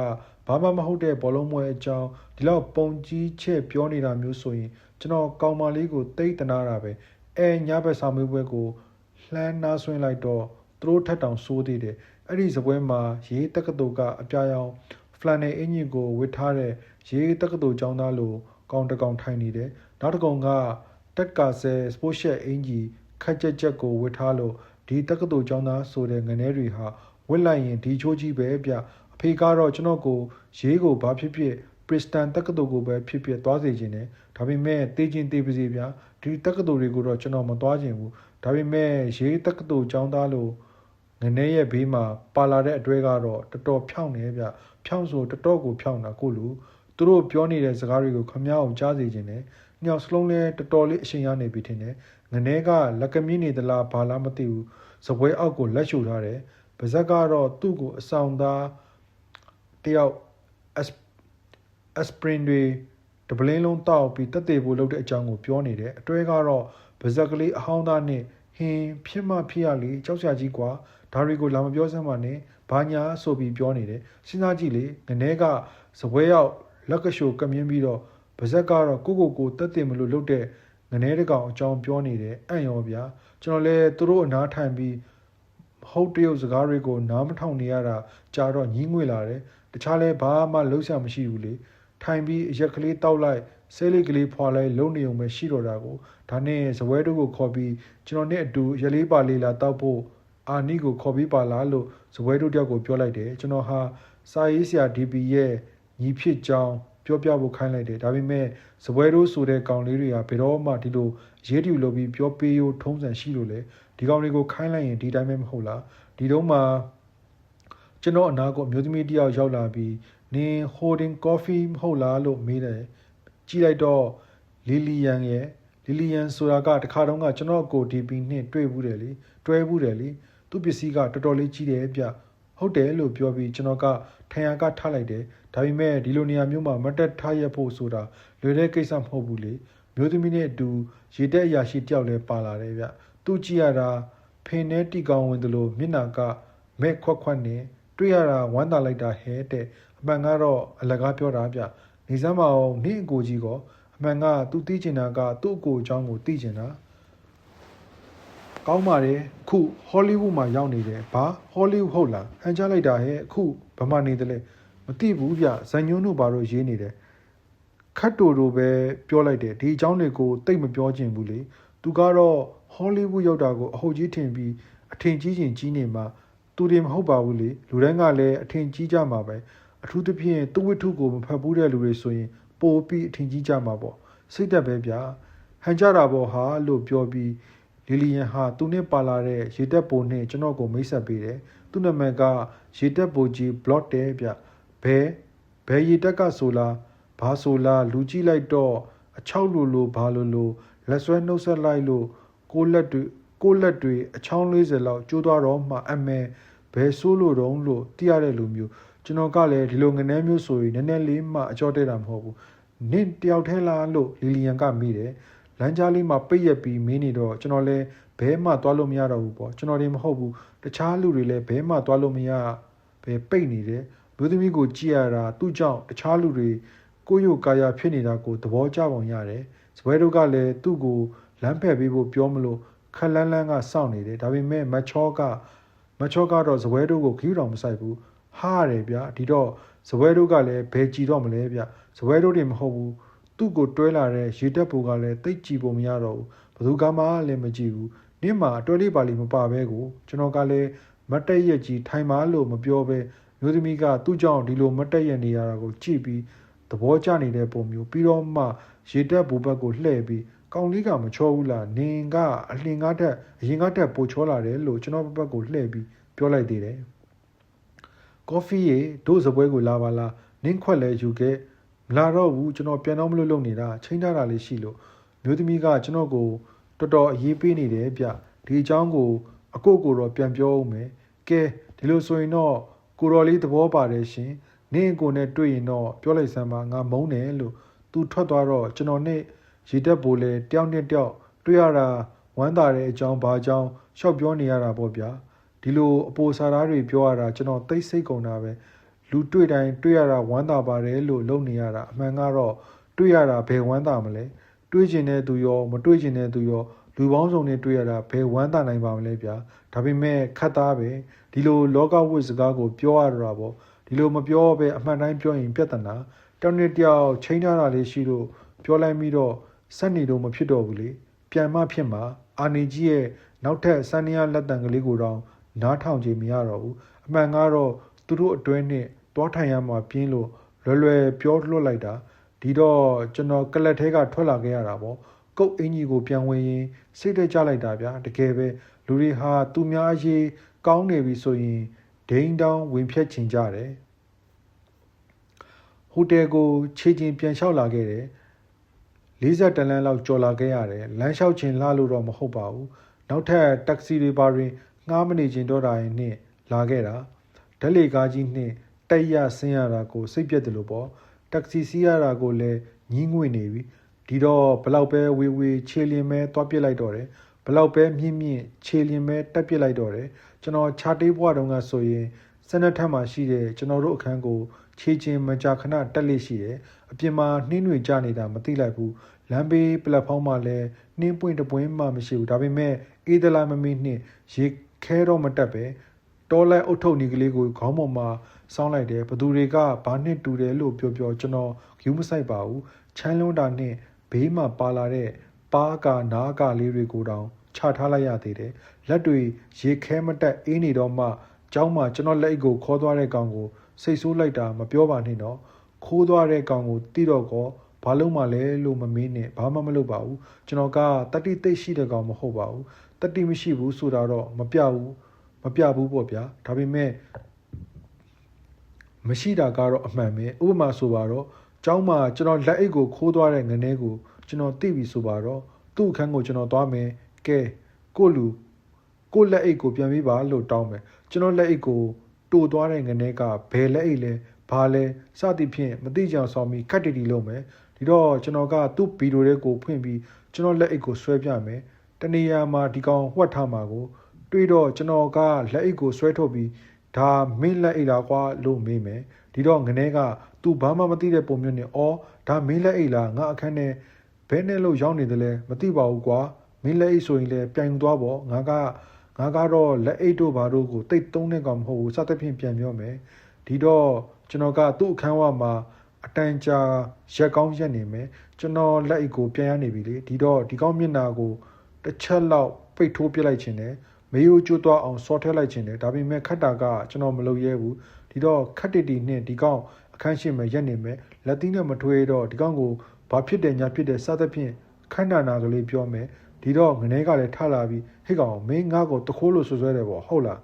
ဘာမှမဟုတ်တဲ့ဘောလုံးမွဲအကြောင်းဒီလောက်ပုံကြီးချက်ပြောနေတာမျိုးဆိုရင်ကျွန်တော်ကောင်မလေးကိုသိတ်တနာတာပဲညဘက်စာမေးပွဲကိုလှမ်းနားဆွင်းလိုက်တော့သူတို့ထက်တောင်ဆိုးသေးတယ်အဲ့ဒီစပွဲမှာရေးတက္ကသိုလ်ကအပြာရောင်ဖလန်နယ်အင်ကြီးကိုဝတ်ထားတဲ့ရေးတက္ကသိုလ်ကျောင်းသားလိုကောင်တကောင်ထိုင်နေတယ်နောက်တစ်ကောင်ကတက်ကာဆဲစပို့ရှက်အင်ကြီးခက်ချက်ကိုဝတ်ထားလို့ဒီတက္ကသိုလ်ကျောင်းသားဆိုတဲ့ငနေတွေဟာဝတ်လိုက်ရင်ဒီချိုးကြီးပဲဗျအဖေကတော့ကျွန်တော်ကိုရေးကိုဘာဖြစ်ဖြစ်ပရစ္စတန်တက္ကသိုလ်ကိုပဲဖြစ်ဖြစ်သွားစေခြင်းနဲ့ဒါပေမဲ့တေးချင်းတေးပါစေဗျဒီတက္ကသိုလ်တွေကိုတော့ကျွန်တော်မသွားခြင်းဘူးဒါပေမဲ့ရေးတက္ကသိုလ်ကျောင်းသားလို့ငနေရဲ့ဘေးမှာပါလာတဲ့အတွဲကတော့တော်တော်ဖြောင်းနေဗျဖြောင်းဆိုတော်တော်ကိုဖြောင်းတာကိုလူသူတို့ပြောနေတဲ့စကားတွေကိုခမ ्या အောင်ကြားစေခြင်းနဲ့ညောင်စလုံးလဲတော်တော်လေးအရှင်ရနေပြီထင်တယ်ငနေကလက်ကမြင့်နေသလားဘာလားမသိဘူးစပွဲအောက်ကိုလက်ရှူထားတယ်ပါဇက်ကတော့သူ့ကိုအဆောင်သားတယောက်အစပရင်တွေတပလင်းလုံးတောက်ပြီးတက်သေးဖို့လုပ်တဲ့အကြောင်းကိုပြောနေတယ်အတွဲကတော့ပါဇက်ကလေးအဟောင်းသားနဲ့ဟင်းဖြစ်မှဖြစ်ရလေကြောက်စရာကြီးကွာဒါတွေကိုလာမပြောစမ်းပါနဲ့ဘာညာဆိုပြီးပြောနေတယ်စဉ်းစားကြည့်လေငနေကစပွဲရောက်လက်ကရှိုကမြင်းပြီးတော့ပါဇက်ကတော့ကိုတက်တင်မလို့လုပ်တဲ့ငနေတကောင်အကြောင်းပြောနေတယ်အံ့ရောဗျာကျွန်တော်လည်းသူတို့အနားထိုင်ပြီးဟုတ်တရုတ်စကားတွေကိုနားမထောင်နေရတာကြာတော့ညင်းငွေလာတယ်တခြားလဲဘာမှလှုပ်ရှားမရှိဘူးလေထိုင်ပြီးရက်ကလေးတောက်လိုက်ဆဲလေးကလေးဖွာလိုက်လုံနေုံပဲရှိတော့တာကိုဒါနဲ့ဇပွဲတို့ကိုခေါ်ပြီးကျွန်တော်နဲ့အတူရလေးပါလေးလာတောက်ဖို့အာနီကိုခေါ်ပြီးပါလားလို့ဇပွဲတို့တယောက်ကိုပြောလိုက်တယ်ကျွန်တော်ဟာစာရေးဆရာ DP ရဲ့ညီဖြစ်ကြောင်းပြောပြဖို့ခိုင်းလိုက်တယ်ဒါပေမဲ့ဇပွဲတို့ဆိုတဲ့ကောင်လေးတွေကဘယ်တော့မှဒီလိုရေးတူလို့ပြီးပြောပေးရိုးထုံးစံရှိလို့လေဒီကောင်တွေကိုခိုင်းလိုက်ရင်ဒီတိုင်းပဲမဟုတ်လားဒီတော့မှကျွန်တော်အနာကိုမျိုးသမီးတယောက်ရောက်လာပြီးနင် holding coffee မဟုတ်လားလို့မေးတယ်ကြည့်လိုက်တော့လီလီယန်ဆိုတာကတခါတုန်းကကျွန်တော်ကို DP နဲ့တွေ့ဘူးတယ်လေတွဲဘူးတယ်လေသူ့ပစ္စည်းကတော်တော်လေးကြီးတယ်ဗျဟုတ်တယ်လို့ပြောပြီးကျွန်တော်ကထံရကထားလိုက်တယ်ဒါပေမဲ့ဒီလိုနေရာမျိုးမှာမတက်ထားရဖို့ဆိုတာလွယ်တဲ့ကိစ္စမဟုတ်ဘူးလေမျိုးသမီးနဲ့အတူရေတက်အရာရှိတယောက်လည်းပါလာတယ်ဗျသူကြည့်ရတာဖင်နဲ့တီကောင်ဝင်တယ်လို့မျက်နှာကမဲ့ခွက်နဲ့တွေ့ရတာဝမ်းသာလိုက်တာဟဲ့တဲ့အမှန်ကတော့အလကားပြောတာဗျနေစမ်းမအောင်နင့်အကိုကြီးကအမှန်ကသူသိချင်တာကသူ့အကိုအကြောင်းကိုသိချင်တာကောင်းပါတယ်အခုဟောလိဝုဒ်မှာရောက်နေတယ်ဘာဟောလိဝုဒ်ဟုတ်လားဟန်ချလိုက်တာဟဲ့အခုဘာမှနေတယ်လဲမသိဘူးဗျဇန်ညွန်းတို့ဘာလို့ရေးနေတယ်ခတ်တိုတို့ပဲပြောလိုက်တယ်ဒီအကြောင်းတွေကိုတိတ်မပြောချင်ဘူးလေသူကတော့ဟောလိဝုဒ်ရောက်တာကိုအဟုတ်ကြီးထင်ပြီးအထင်ကြီးချင်ကြီးနေမှာသူတွေမဟုတ်ပါဘူးလေလူတိုင်းကလည်းအထင်ကြီးကြမှာပဲအထူးသဖြင့်သူ့ဝိထုကိုမဖတ်ဘူးတဲ့လူတွေဆိုရင်ပိုပြီးအထင်ကြီးကြမှာပေါ့စိတ်သက်ပဲဗျဟန်ကြတာပေါ့ဟာလို့ပြောပြီးလီလီယန်ဟာသူနဲ့ပါလာတဲ့ရေတက်ပိုနဲ့ကျွန်တော်ကိုမိတ်ဆက်ပေးတယ်သူ့နာမည်ကရေတက်ပိုကြီး block တဲ့ဗျဘယ်ရေတက်ကဆိုလားဘာဆိုလားလူကြည့်လိုက်တော့အချောက်လိုဘာလိုလက်ဆွဲနှုတ်ဆက်လိုက်လို့ကိုလက်တွေအချောင်း40လောက်ကျိုးသွားတော့မှအမဲဘယ်ဆိုးလို့တော့လို့သိရတဲ့လူမျိုးကျွန်တော်ကလည်းဒီလိုငနေမျိုးဆိုရင်နည်းနည်းလေးမှအကြောတဲတာမဟုတ်ဘူးနင့်တယောက်ထဲလားလို့လီလီယန်ကမေးတယ်လမ်းကြားလေးမှာပိတ်ရက်ပြီးမင်းနေတော့ကျွန်တော်လည်းဘဲမှသွားလို့မရတော့ဘူးပေါ့ကျွန်တော်တွေမဟုတ်ဘူးတခြားလူတွေလည်းဘဲမှသွားလို့မရပဲပိတ်နေတယ်လူသမီးကိုကြည့်ရတာသူ့ကြောင့်တခြားလူတွေကိုယိုကာယာဖြစ်နေတာကိုသဘောကျပုံရတယ်စပွဲတို့ကလည်းသူ့ကိုလမ်းဖက်ပေးဖို့ပြောမလို့ခက်လန်းလန်းကစောင့်နေတယ်ဒါပေမဲ့မချောကတော့စပွဲတို့ကိုခီးတော်မဆိုင်ဘူးဟားတယ်ဗျာဒီတော့စပွဲတို့ကလည်းဘယ်ကြည်တော့မလဲဗျစပွဲတို့တွေမဟုတ်ဘူးသူ့ကိုတွဲလာတဲ့ရေတက်ဘူကလည်းတိတ်ကြည်ပုံမရတော့ဘူးဘယ်သူကမှလည်းမကြည့်ဘူး နင်းမှာအတွဲလေးပါလီမပါဘဲကိုကျွန်တော်ကလည်းမတ်တက်ရက်ကြီးထိုင်ပါလို့မပြောဘဲမျိုးသမီးကသူ့ကြောင့်ဒီလိုမတ်တက်ရက်နေရတာကိုကြည့်ပြီးသဘောကျနေတဲ့ပုံမျိုးပြီးတော့မှရေတက်ဘူဘက်ကိုလှည့်ပြီးကောင်လေးကမချောဘူးလားနင်ကအလင်ကားတက်အရင်ကတက်ပိုချောလာတယ်လို့ကျွန်တော်ဘက်ကိုလှည့်ပြီးပြောလိုက်သေးတယ်ကော်ဖီရေတို့စပွဲကိုလာပါလားနင်းခွက်လဲယူခဲ့မလာတော့ဘူးကျွန်တော်ပြန်တော့မလို့လုပ်နေတာချိန်ထားတာလေးရှိလို့မျိုးသမီးကကျွန်တော်ကိုတော်တော်အရေးပေးနေတယ်ဗျဒီအကြောင်းကိုအကိုတော့ပြန်ပြောအောင်မယ်ကဲဒီလိုဆိုရင်တော့ကိုတော်လေးသဘောပါတယ်ရှင်နင်းကိုနဲ့တွေ့ရင်တော့ပြောလိုက်စမ်းပါငါမုန်းတယ်လို့သူထွက်သွားတော့ကျွန်တော်နဲ့ရေတက်ပိုလဲတယောက်နဲ့တယောက်တွေ့ရတာဝမ်းသာတဲ့အကြောင်းဘာအကြောင်းရှောက်ပြောနေရတာပေါ့ဗျာဒီလိုအပိုစာသားတွေပြောရတာကျွန်တော်သိစိတ်ကုန်တာပဲလူတွေ့တိုင်းတွေ့ရတာဝမ်းသာပါတယ်လို့လုပ်နေရတာအမှန်ကတော့တွေ့ရတာဘယ်ဝမ်းသာမလဲတွေ့ကျင်တဲ့သူရောမတွေ့ကျင်တဲ့သူရောလူပေါင်းစုံနဲ့တွေ့ရတာဘယ်ဝမ်းသာနိုင်ပါမလဲဗျာဒါပေမဲ့ခတ်သားပဲဒီလိုလောကဝိစကားကိုပြောရတာပေါ့ဒီလိုမပြောဘဲအမှန်တိုင်းပြောရင်ပြဿနာတောင်းနဲ့တယောက်ချိန်ထားတာလေးရှိလို့ပြောလိုက်ပြီးတော့စက်နေတော့မဖြစ်တော့ဘူးလေပြန်မှဖြစ်မှာအာနေကြီးရဲ့နောက်ထပ်စန္ဒယာလက်တံကလေးကိုတော့နားထောင်ကြမရတော့ဘူးအမှန်ကတော့သူတို့အတွဲနဲ့တွားထိုင်ရမှာပြင်းလို့လွယ်ပြောလွတ်လိုက်တာဒီတော့ကျွန်တော်ကလတ်ထဲကထွက်လာခဲ့ရတာပေါ့ကုတ်အင်ကြီးကိုပြန်ဝင်ရင်စိတ်တကြလိုက်တာဗျာတကယ်ပဲလူတွေဟာသူများရေးကောင်းနေပြီဆိုရင်ဒိန်းတောင်းဝင်ဖြတ်ချင်ကြတယ်ဟိုတယ်ကိုခြေချင်းပြန်လျှောက်လာခဲ့တယ်40တလန်းလောက်ကြော်လာခဲ့ရတယ်လမ်းလျှောက်ခြင်းလှလို့တော့မဟုတ်ပါဘူးနောက်ထပ်တက္ကစီတွေပါရင်ငှားမနေခြင်းတော့တာရင်နဲ့လာခဲ့တာဓာတ်လေကားကြီးနဲ့တိုက်ရဆင်းရတာကိုစိတ်ပြက်တယ်လို့ပေါ့တက္ကစီစီးရတာကိုလည်းညင်းငွေ့နေပြီဒီတော့ဘလောက်ပဲဝေခြေလင်မဲသွားပစ်လိုက်တော့တယ်ဘလောက်ပဲမြင့်ခြေလင်မဲတက်ပစ်လိုက်တော့တယ်ကျွန်တော်ခြာတေးဘွားတုန်းကဆိုရင်စနက်ထက်မှာရှိတဲ့ကျွန်တော်တို့အခန်းကိုခြေချင်းမကြာခဏတက်လိရှိတယ်အပြင်မှာနှင်းတွေကျနေတာမသိလိုက်ဘူးလမ်းဘေးပလက်ဖောင်းမှာလည်းနှင်းပွင့်တပွင့်မှမရှိဘူးဒါပေမဲ့အေးဒလာမမီနှင့်ရေခဲတော့မတက်ပဲတောလိုက်အုတ်ထုတ်နေကလေးကိုခေါင်းပေါ်မှာစောင်းလိုက်တယ်ဘသူတွေကဘာနဲ့တူတယ်လို့ပြောကျွန်တော်ဂယူးမဆိုင်ပါဘူးချမ်းလွန်းတာနဲ့ဘေးမှာပါလာတဲ့ပါးကနားကလေးတွေကိုတောင်ချထားလိုက်ရသေးတယ်လက်တွေရေခဲမတက်အေးနေတော့မှကျောင်းမှာကျွန်တော်လက်အိတ်ကိုခေါ်သွားတဲ့ကောင်ကိုစိတ်ဆိုးလိုက်တာမပြောပါနဲ့တော့ခိုးသွားတဲ့ကောင်ကိုတိတော့ကောဘာလို့မှလဲလို့မမေးနဲ့ဘာမှမလုပ်ပါဘူးကျွန်တော်ကတတိသိရှိတဲ့ကောင်မဟုတ်ပါဘူးတတိမရှိဘူးဆိုတာတော့မပြဘူးပေါ့ဗျာဒါပေမဲ့မရှိတာကတော့အမှန်ပဲဥပမာဆိုပါတော့ကျောင်းမှာကျွန်တော်လက်အိတ်ကိုခိုးသွားတဲ့ငနေကိုကျွန်တော်သိပြီဆိုပါတော့သူ့အခန်းကိုကျွန်တော်သွားမယ်ကဲကိုလက်အိတ်ကိုပြန်ပေးပါလို့တောင်းမယ်ကျွန်တော်လက်အိတ်ကိုတိုးသွားတဲ့ငနေကဘယ်လက်အိတ်လဲဘာလဲစသည်ဖြင့်မသိကြအောင်ဆောင်ပြီးခက်တီလုပ်မယ်ဒီတော့ကျွန်တော်ကသူ့ဗီဒီယိုတွေကိုဖွင့်ပြီးကျွန်တော်လက်အိတ်ကိုဆွဲပြမယ်တနေရာမှာဒီကောင်ဝှက်ထားမှာကိုတွေးတော့ကျွန်တော်ကလက်အိတ်ကိုဆွဲထုတ်ပြီးဒါမင်းလက်အိတ်လားကွာလို့မေးမယ်ဒီတော့ငနေကသူဘာမှမသိတဲ့ပုံမျိုးနဲ့အော်ဒါမင်းလက်အိတ်လားငါအခန်းနဲ့ဘယ်နဲ့လို့ရောက်နေတယ်လဲမသိပါဘူးကွာမင်းလက်အိတ်ဆိုရင်လည်းပြန်ယူသွားပေါ့ငါကတော့လက်အိတ်တို့ဘာတို့ကိုတိတ်သုံးတဲ့ကောင်မဟုတ်ဘူးစသဖြင့်ပြန်ပြောမယ်ဒီတော့ကျွန်တော်ကသူ့အခန်းဝမှာအတန်ကြာရက်ကောင်းရက်နေမယ်ကျွန်တော်လက်အိတ်ကိုပြန်ရနေပြီလေဒီတော့ဒီကောင်းမျက်နှာကိုတစ်ချက်လောက်ပိတ်ထိုးပြလိုက်ခြင်းနဲ့မေယိုကျိုးသွားအောင်စော်ထဲလိုက်ခြင်းနဲ့ဒါပေမဲ့ခတ်တာကကျွန်တော်မလုပ်ရဲဘူးဒီတော့ခတ်တီနဲ့ဒီကောင်းအခန်းရှိမယ်ရက်နေမယ်လက်သီးနဲ့မထွေးတော့ဒီကောင်းကိုဘာဖြစ်တယ်ညာဖြစ်တယ်စသဖြင့်ခန္ဓာနာကလေးပြောမယ်ဒီတော့ငနေကလည်းထလာပြီးဟိတ်ကောင်မင်းငါ့ကိုတခိုးလို့ဆွဆွဲတယ်ပေါ့ဟုတ်လာ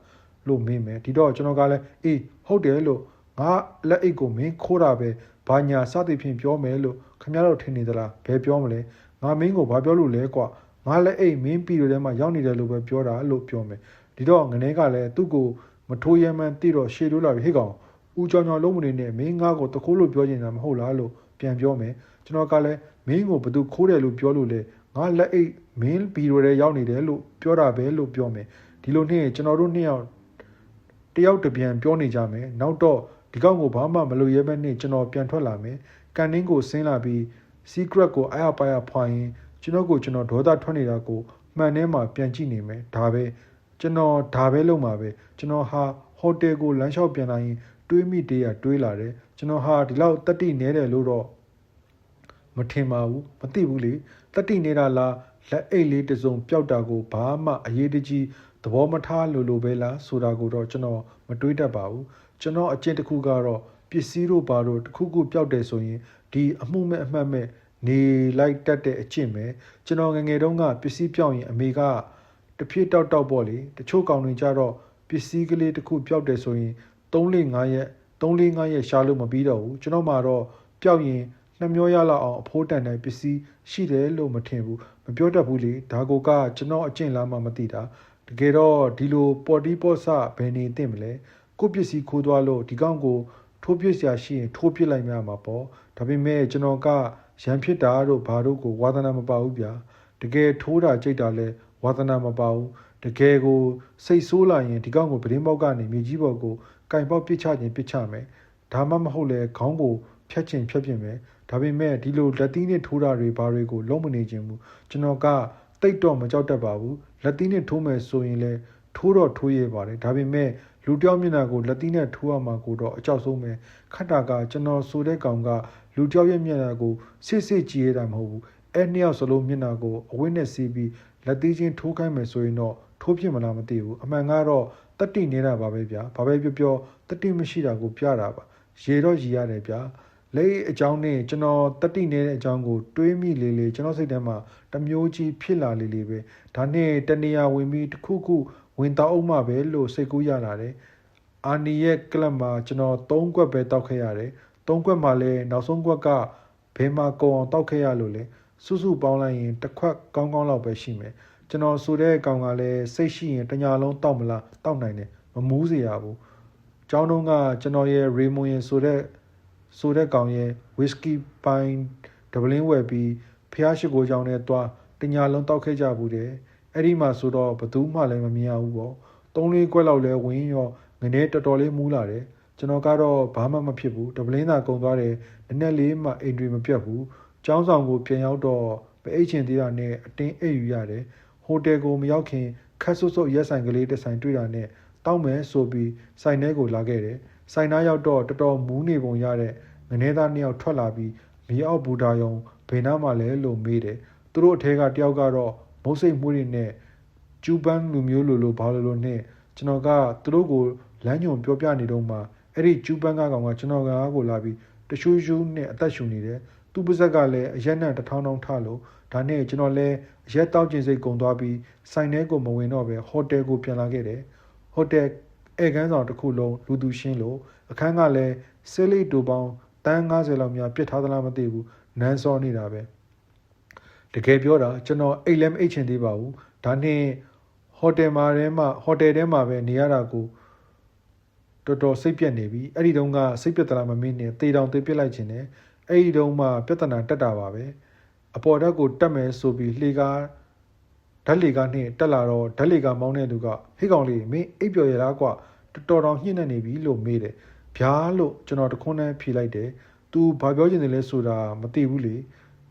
းလို့မင်းမယ်ဒီတော့ကျွန်တော်ကလည်းအေးဟုတ်တယ်လို့ငါလက်အိတ်ကိုမင်းခိုးတာပဲဘာညာစသည်ဖြင့်ပြောမယ်လို့ခင်ဗျားတို့ထင်နေသလားဘယ်ပြောမလဲငါမင်းကိုဘာပြောလို့လဲကွာငါလက်အိတ်မင်းပြည်တွေထဲမှာရောက်နေတယ်လို့ပဲပြောတာလို့ပြောမယ်ဒီတော့ငနေကလည်းသူ့ကိုမထိုးရမှန်းသိတော့ရှေ့တိုးလာပြီးဟိတ်ကောင်ဦးကြောင်ကြောင်လုံးမနေနဲ့မင်းငါ့ကိုတခိုးလို့ပြောနေတာမဟုတ်လားလို့ပြန်ပြောမယ်ကျွန်တော်ကလည်းမင်းကိုဘသူခိုးတယ်လို့ပြောလို့လေငါလက်အိတ်မင်းပြည်တွေထဲရောက်နေတယ်လို့ပြောတာပဲလို့ပြောမယ်ဒီလိုနဲ့ကျွန်တော်တို့နှစ်ယောက်တယောက်တစ်ပြန်ပြောနေကြမယ်နောက်တော့ဒီကောင်ကိုဘာမှမလုပ်ရဲဘဲနဲ့ကျွန်တော်ပြန်ထွက်လာမယ်ကန်တင်းကိုဆင်းလာပြီး secret ကိုအားပါရဖွာရင်ကျွန်တော်ဒေါသထွက်နေတာကိုမှန်ထဲမှာပြန်ကြည့်နေမယ်ဒါပဲကျွန်တော်ဒါပဲလုပ်မှာပဲကျွန်တော်ဟာဟိုတယ်ကိုလမ်းလျှောက်ပြန်လာရင်တွေးမိတေးရတွေးလာတယ်ကျွန်တော်ဟာဒီလောက်တတိနေတယ်လို့တော့မထင်ပါဘူးမသိဘူးလေတတိနေတာလား လက်အိတ်လေးတစ်စုံပျောက်တာကိုဘာမှအရေးတကြီးသဘောမထားလို့ပဲလားဆိုတာကိုတော့ကျွန်တော်မတွေးတတ်ပါဘူးကျွန်တော်အကျင့်တစ်ခုကတော့ပစ္စည်းတို့ဘာတို့တစ်ခုခုပျောက်တယ်ဆိုရင်ဒီအမှုမဲ့အမှတ်မဲ့နေလိုက်တတ်တဲ့အကျင့်ပဲကျွန်တော်ငငယ်တုန်းကပစ္စည်းပျောက်ရင်အမေကတဖြည်းတောက်ပေါ့လေတချို့ကောင်တွေကြတော့ပစ္စည်းကလေးတစ်ခုပျောက်တယ်ဆိုရင်3-5 ရက်ရှာလို့မပြီးတော့ဘူးကျွန်တော်မှတော့ပျောက်ရင်နှမျောရလောက်အောင်အဖိုးတန်တဲ့ပစ္စည်းရှိတယ်လို့မထင်ဘူးမပြောတတ်ဘူးလေဒါကိုကကျွန်တော်အကျင့်လားမှမသိတာတကယ်တော့ဒီလိုပေါ်တီပေါ်ဆဘယ်နေသင့်မလဲကိုပစ္စည်းခိုးသွားလို့ဒီကောင်ကိုထိုးပစ်စရာရှိရင်ထိုးပစ်လိုက်မှာပေါ့ဒါပေမဲ့ကျွန်တော်ကရန်ဖြစ်တာတို့ဘာတို့ကိုဝါသနာမပါဘူးဗျာတကယ်ထိုးတာကြိတ်တာလဲဝါသနာမပါဘူးတကယ်ကိုစိတ်ဆိုးလာရင်ဒီကောင်ကိုပတင်းပေါက်ကနေမြေကြီးပေါ်ကိုကင်ပေါက်ပစ်ချခြင်းပစ်ချမယ်ဒါမှမဟုတ်လဲခေါင်းကိုဖြတ်ခြင်းဖြတ်ပြင်မယ်ဒါပေမဲ့ဒီလိုလက်သီးနဲ့ထိုးတာတွေဘာတွေကိုလုံးမနေခြင်းဘူးကျွန်တော်ကတိတ်တော့မကြောက်တတ်ပါဘူးလက်သီးနဲ့ထိုးမယ်ဆိုရင်လဲထိုးတော့ထိုးရပါတယ်ဒါပေမဲ့လူတယောက်မျက်နှာကိုလက်သီးနဲ့ထိုးရမှာကိုတော့အကြောက်ဆုံးပဲခတ်တာကကျွန်တော်ဆိုတဲ့ကောင်ကလူတယောက်ရဲ့မျက်နှာကိုစစ်ကြည့်ရတာမဟုတ်ဘူးအဲ့နှစ်ယောက်စလုံးမျက်နှာကိုအဝိနဲ့စီးပြီးလက်သီးချင်းထိုးခိုင်းမယ်ဆိုရင်တော့ထိုးဖြစ်မလားမသိဘူးအမှန်ကတော့တတိနေတာပါပဲဗျာဘာပဲပြောတတိမရှိတာကိုပြတာပါရေတော့ရည်ရတယ်ဗျာလက်အကြောင်းနဲ့ကျွန်တော်တတိနေတဲ့အကြောင်းကိုတွေးမိလေကျွန်တော်စိတ်ထဲမှာတမျိုးကြီးဖြစ်လာလေပဲဒါနဲ့တနေရာဝင်ပြီးတစ်ခုဝင်တော့အောင်မှပဲလို့စိတ်ကူးရလာတယ်အာနီရဲ့ကလပ်မှာကျွန်တော်3ခွက်ပဲတောက်ခဲ့ရတယ်3ခွက်မှာလဲနောက်ဆုံးခွက်ကဘယ်မှာကုန်အောင်တောက်ခဲ့ရလို့လဲစုပေါင်းလိုက်ရင်တစ်ခွက်ကောင်းလောက်ပဲရှိမယ်ကျွန်တော်ဆိုတဲ့ကောင်ကလည်းစိတ်ရှိရင်တညာလုံးတောက်မလားတောက်နိုင်တယ်မမူးစေရဘူးကျောင်းတုန်းကကျွန်တော်ရဲ့ရေမွန်ရင်ဆိုတဲ့ကောင်ရဲ့ဝစ်စကီပိုင်ဒဗလင်းဝယ်ပြီးဖျားရှိကိုကြောင်နဲ့တွားတညာလုံးတောက်ခဲ့ကြဘူးတယ်အဲ့ဒီမှာဆိုတော့ဘသူမှလည်းမမြင်ရဘူးပေါ့3-4ခွက်လောက်လဲဝင်ရောငနေတော်တော်လေးမူးလာတယ်ကျွန်တော်ကတော့ဘာမှမဖြစ်ဘူးဒဗလင်းသာကုံသွားတယ်နည်းနည်းလေးမှအိမ်တွေမပြတ်ဘူးကျောင်းဆောင်ကိုပြန်ရောက်တော့ပအိတ်ချင်သေးတာနဲ့အတင်းအိပ်ယူရတယ်ဟိုတယ်ကိုမရောက်ခင်ခက်ဆုပ်ရက်ဆိုင်ကလေးတစ်ဆိုင်တွေ့တာနဲ့တောက်မယ်ဆိုပြီးဆိုင်ထဲကိုလာခဲ့တယ်ဆိုင်သားရောက်တော့တော်တော်မူးနေပုံရတဲ့ငနေသား2ယောက်ထွက်လာပြီးမြေအောက်ဘူတာယုံဘယ်နားမှလဲလို့မေးတယ်သူတို့အထဲကတယောက်ကတော့မုတ်စိတ်မှုတွေနဲ့ကျူပန်းလူမျိုးလိုဘာလိုနဲ့ကျွန်တော်ကသူတို့ကိုလမ်းညွန်ပြောပြနေတော့မှအဲ့ဒီကျူပန်းကောင်ကကျွန်တော်ကိုလာပြီးတရှူးရှူးနဲ့အသက်ရှူနေတယ်သူပါဇက်ကလည်းအရက်နဲ့1000တောင်းထလို့ဒါနဲ့ကျွန်တော်လည်းအရက်တောက်ကျင်စိတ်ကုန်သွားပြီးဆိုင်ထဲကိုမဝင်တော့ပဲဟိုတယ်ကိုပြန်လာခဲ့တယ်ဟိုတယ်ဧကန်းဆောင်တစ်ခုလုံးလူသူရှင်းလို့အခန်းကလည်းဆေးလိတ်တူပေါင်းတန်း90လောက်များပြစ်ထားသလားမသိဘူးနန်းစောနေတာပဲတကယ်ပြောတာကျွန်တော်အိတ်လည်းမအိတ်ချင်သေးပါဘူးဒါနဲ့ဟိုတယ်ထဲမှာပဲနေရတာကိုတော်တော်စိတ်ပြက်နေပြီအဲ့ဒီတုန်းကစိတ်ပြက်သလားမမင်းနဲ့တေတောင်တေးပြစ်လိုက်ခြင်းနဲ့အဲ့ဒီတုန်းမှပြဿနာတက်တာပါပဲအပေါ်ဓာတ်ကိုတက်မယ်ဆိုပြီးဓာတ်လေကားနဲ့တက်လာတော့ဓာတ်လေကားမောင်းတဲ့သူကဟေ့ကောင်လေးမင်းအိပ်ပျော်ရလားကွာတော်တော်ညှိနေပြီလို့မေးတယ်ဗျာလို့ကျွန်တော်တခွန်းနဲ့ဖြေလိုက်တယ်သူဘာပြောချင်တယ်လဲဆိုတာမသိဘူးလေ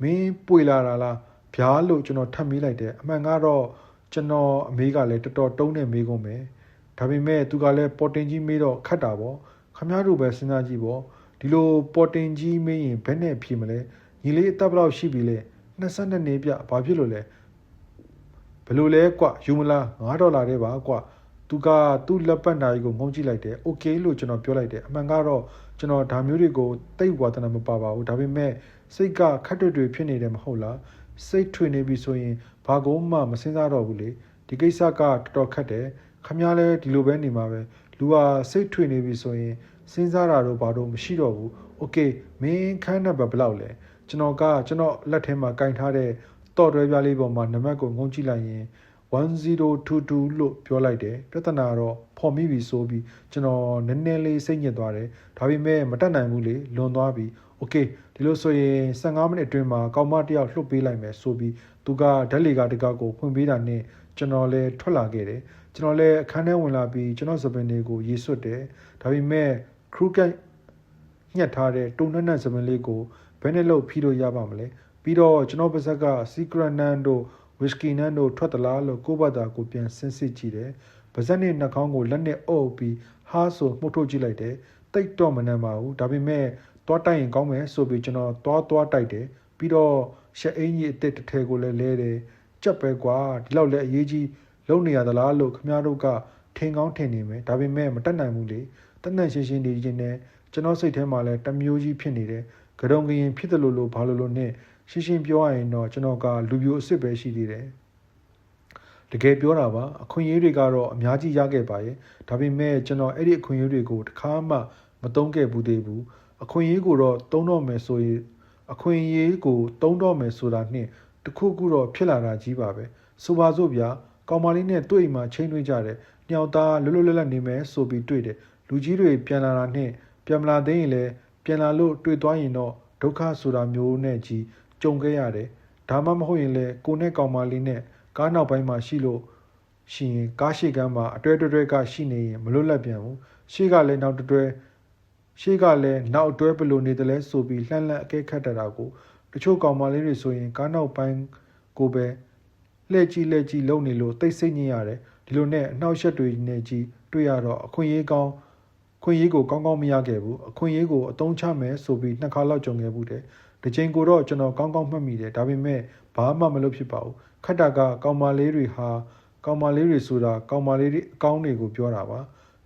မင်းပွေလာတာလားဗျာလို့ကျွန်တော်ထပ်မေးလိုက်တယ်အမှန်ကတော့ကျွန်တော်အမေကလည်းတော်တော်တုံးနေမေးကုန်မယ်ဒါပေမဲ့သူကလည်းပေါ်တင်ကြီးမေးတော့ခတ်တာပေါ့ခမရတို့ပဲစဉ်းစားကြည့်ပေါ့ဒီလိုပေါ်တင်ကြီးမေးရင်ဘယ်နဲ့ဖြေမလဲညီလေးအသက်ဘယ်လောက်ရှိပြီလဲ22နှစ်ပြဘာဖြစ်လို့လဲဘယ်လိုလဲကွယူမလား$5တဲ့ပါကွသူကသူ့လက်ပတ်နာကြီးကိုငုံကြည့်လိုက်တယ်โอเคလို့ကျွန်တော်ပြောလိုက်တယ်အမှန်ကတော့ကျွန်တော်ဒါမျိုးတွေကိုတိတ်ဝါသနာမပါပါဘူးဒါပေမဲ့စိတ်ကခက်တွေဖြစ်နေတယ်မဟုတ်လားစိတ်ထွေနေပြီဆိုရင်ဘာကိုမှမစဉ်းစားတော့ဘူးလေဒီကိစ္စကတော်တော်ခက်တယ်ခမ ्या လဲဒီလိုပဲနေမှာပဲလူဟာစိတ်ထွေနေပြီဆိုရင်စဉ်းစားတာတော့ဘာလို့မရှိတော့ဘူးโอเคမင်းခန်းနံပါတ်ဘယ်လောက်လဲကျွန်တော်လက်ထဲမှာကင်ထားတဲ့တော့တွဲပြားလေးပေါ်မှာနံပါတ်ကိုငုံကြည့်လိုက်ရင်1022လို့ပြောလိုက်တယ်ပြဿနာတော့ဖော်မိပြီဆိုပြီးကျွန်တော်နည်းနည်းလေးစိတ်ညစ်သွားတယ်ဒါပေမဲ့မတတ်နိုင်ဘူးလေလွန်သွားပြီโอเคဒီလိုဆိုရင်15မိနစ်အတွင်းမှာကောင်မတစ်ယောက်လှုပ်ပေးလိုက်မယ်ဆိုပြီးသူကဓာတ်လေကားတကားကိုဖွင့်ပေးတာနဲ့ကျွန်တော်လည်းထွက်လာခဲ့တယ်ကျွန်တော်လည်းအခန်းထဲဝင်လာပြီးကျွန်တော်စပင်တွေကိုရေဆွတ်တယ်ဒါပေမဲ့ခရူကက်ညှက်ထားတဲ့တုံနှက်စပင်လေးကိုဘယ်နဲ့လို့ဖီးလို့ရပါမလဲပြီးတော့ကျွန်တော်ပါဇက်က Secret Nan တို့ Whisky Nan တို့ထွက်သလားလို့ကိုယ့်ဘာသာကိုပြန်စဉ်းစစ်ကြည့်တယ်ပါဇက်နဲ့နှာခေါင်းကိုလက်နဲ့အုပ်ပြီးဟားဆိုမှုတ်ထုတ်ကြည့်လိုက်တယ်တိတ်တော့မနှမ်းပါဘူးဒါပေမဲ့သွားတိုက်ရင်ကောင်းမယ်ဆိုပြီးကျွန်တော်သွားတိုက်တယ်ပြီးတော့ရှက်အင်းကြီးအစ်စ်တစ်ထည်ကိုလည်းလဲတယ် ကြက်ပဲကွာဒီလောက်လည်းအရေးကြီးလုံနေရသလားလို့ခမရတို့ကထင်ကောင်းထင်နေမယ်ဒါပေမဲ့မတက်နိုင်ဘူးလေတနက်ရှင်းရှင်းနေခြင်းနဲ့ကျွန်တော်စိတ်ထဲမှာလည်းတမျိုးကြီးဖြစ်နေတယ်ကရုံကရင်ဖြစ်တယ်လို့ဘာလို့နဲ့ရှင်းရှင်းပြောရရင်တော့ကျွန်တော်ကလူပြိုအစ်စ်ပဲရှိသေးတယ်တကယ်ပြောတာပါအခွင့်အရေးတွေကတော့အများကြီးရခဲ့ပါရဲ့ဒါပေမဲ့ကျွန်တော်အဲ့ဒီအခွင့်အရေးတွေကိုတစ်ခါမှမသုံးခဲ့ဘူးသေးဘူးအခွင့်အရေးကိုတော့သုံးတော့မယ်ဆိုရင်အခွင့်အရေးကိုသုံးတော့မယ်ဆိုတာနှင့်တခုခုတော့ဖြစ်လာတာကြီးပါပဲဆိုပါစို့ဗျာကောင်မလေးနဲ့တွေ့အိမ်မှာချိန်တွေ့ကြတယ်ညောင်သားလွတ်လွတ်လပ်လပ်နေမယ်ဆိုပြီးတွေ့တယ်လူကြီးတွေပြန်လာတာနှင့်ပြန်မလာသေးရင်လည်းပြန်လာလို့တွေ့သွားရင်တော့ဒုက္ခဆိုတာမျိုးနဲ့ကြီးကြုံခဲ့ရတယ်ဒါမှမဟုတ်ရင်လည်းကိုနဲ့ကောင်မလေးနဲ့ကားနောက်ပိုင်းမှာရှိလို့ရှိရင်ကားရှိကမ်းမှာအတွဲတွဲကရှိနေရင်မလွတ်လပ်ပြန်ဘူးရှေ့ကလည်းနောက်တွဲရှေ့ကလည်းနောက်တွဲဘလို့နေတယ်လဲဆိုပြီးလှမ်းလှမ်းအကဲခတ်တာကိုတချို့ကောင်မလေးတွေဆိုရင်ကားနောက်ပိုင်းကိုပဲလှည့်ကြည့်လုံနေလို့တိတ်ဆိတ်ညစ်ရတယ်ဒီလိုနဲ့အနှောက်အယှက်တွေနဲ့ကြီးတွေ့ရတော့အခွင့်အရေးကိုကောင်းကောင်းမရခဲ့ဘူးအခွင့်အရေးကိုအသုံးချမယ်ဆိုပြီး2 ခါလောက်ကြုံခဲ့ဘူးတယ်ဒီချိန်ကိုတော့ကျွန်တော်ကောင်းကောင်းမှတ်မိတယ်ဒါပေမဲ့ဘာမှမလုပ်ဖြစ်ပါဘူးခက်တာကကောင်မလေးတွေဆိုတာကောင်မလေးတွေအကောင်းတွေကိုပြောတာပ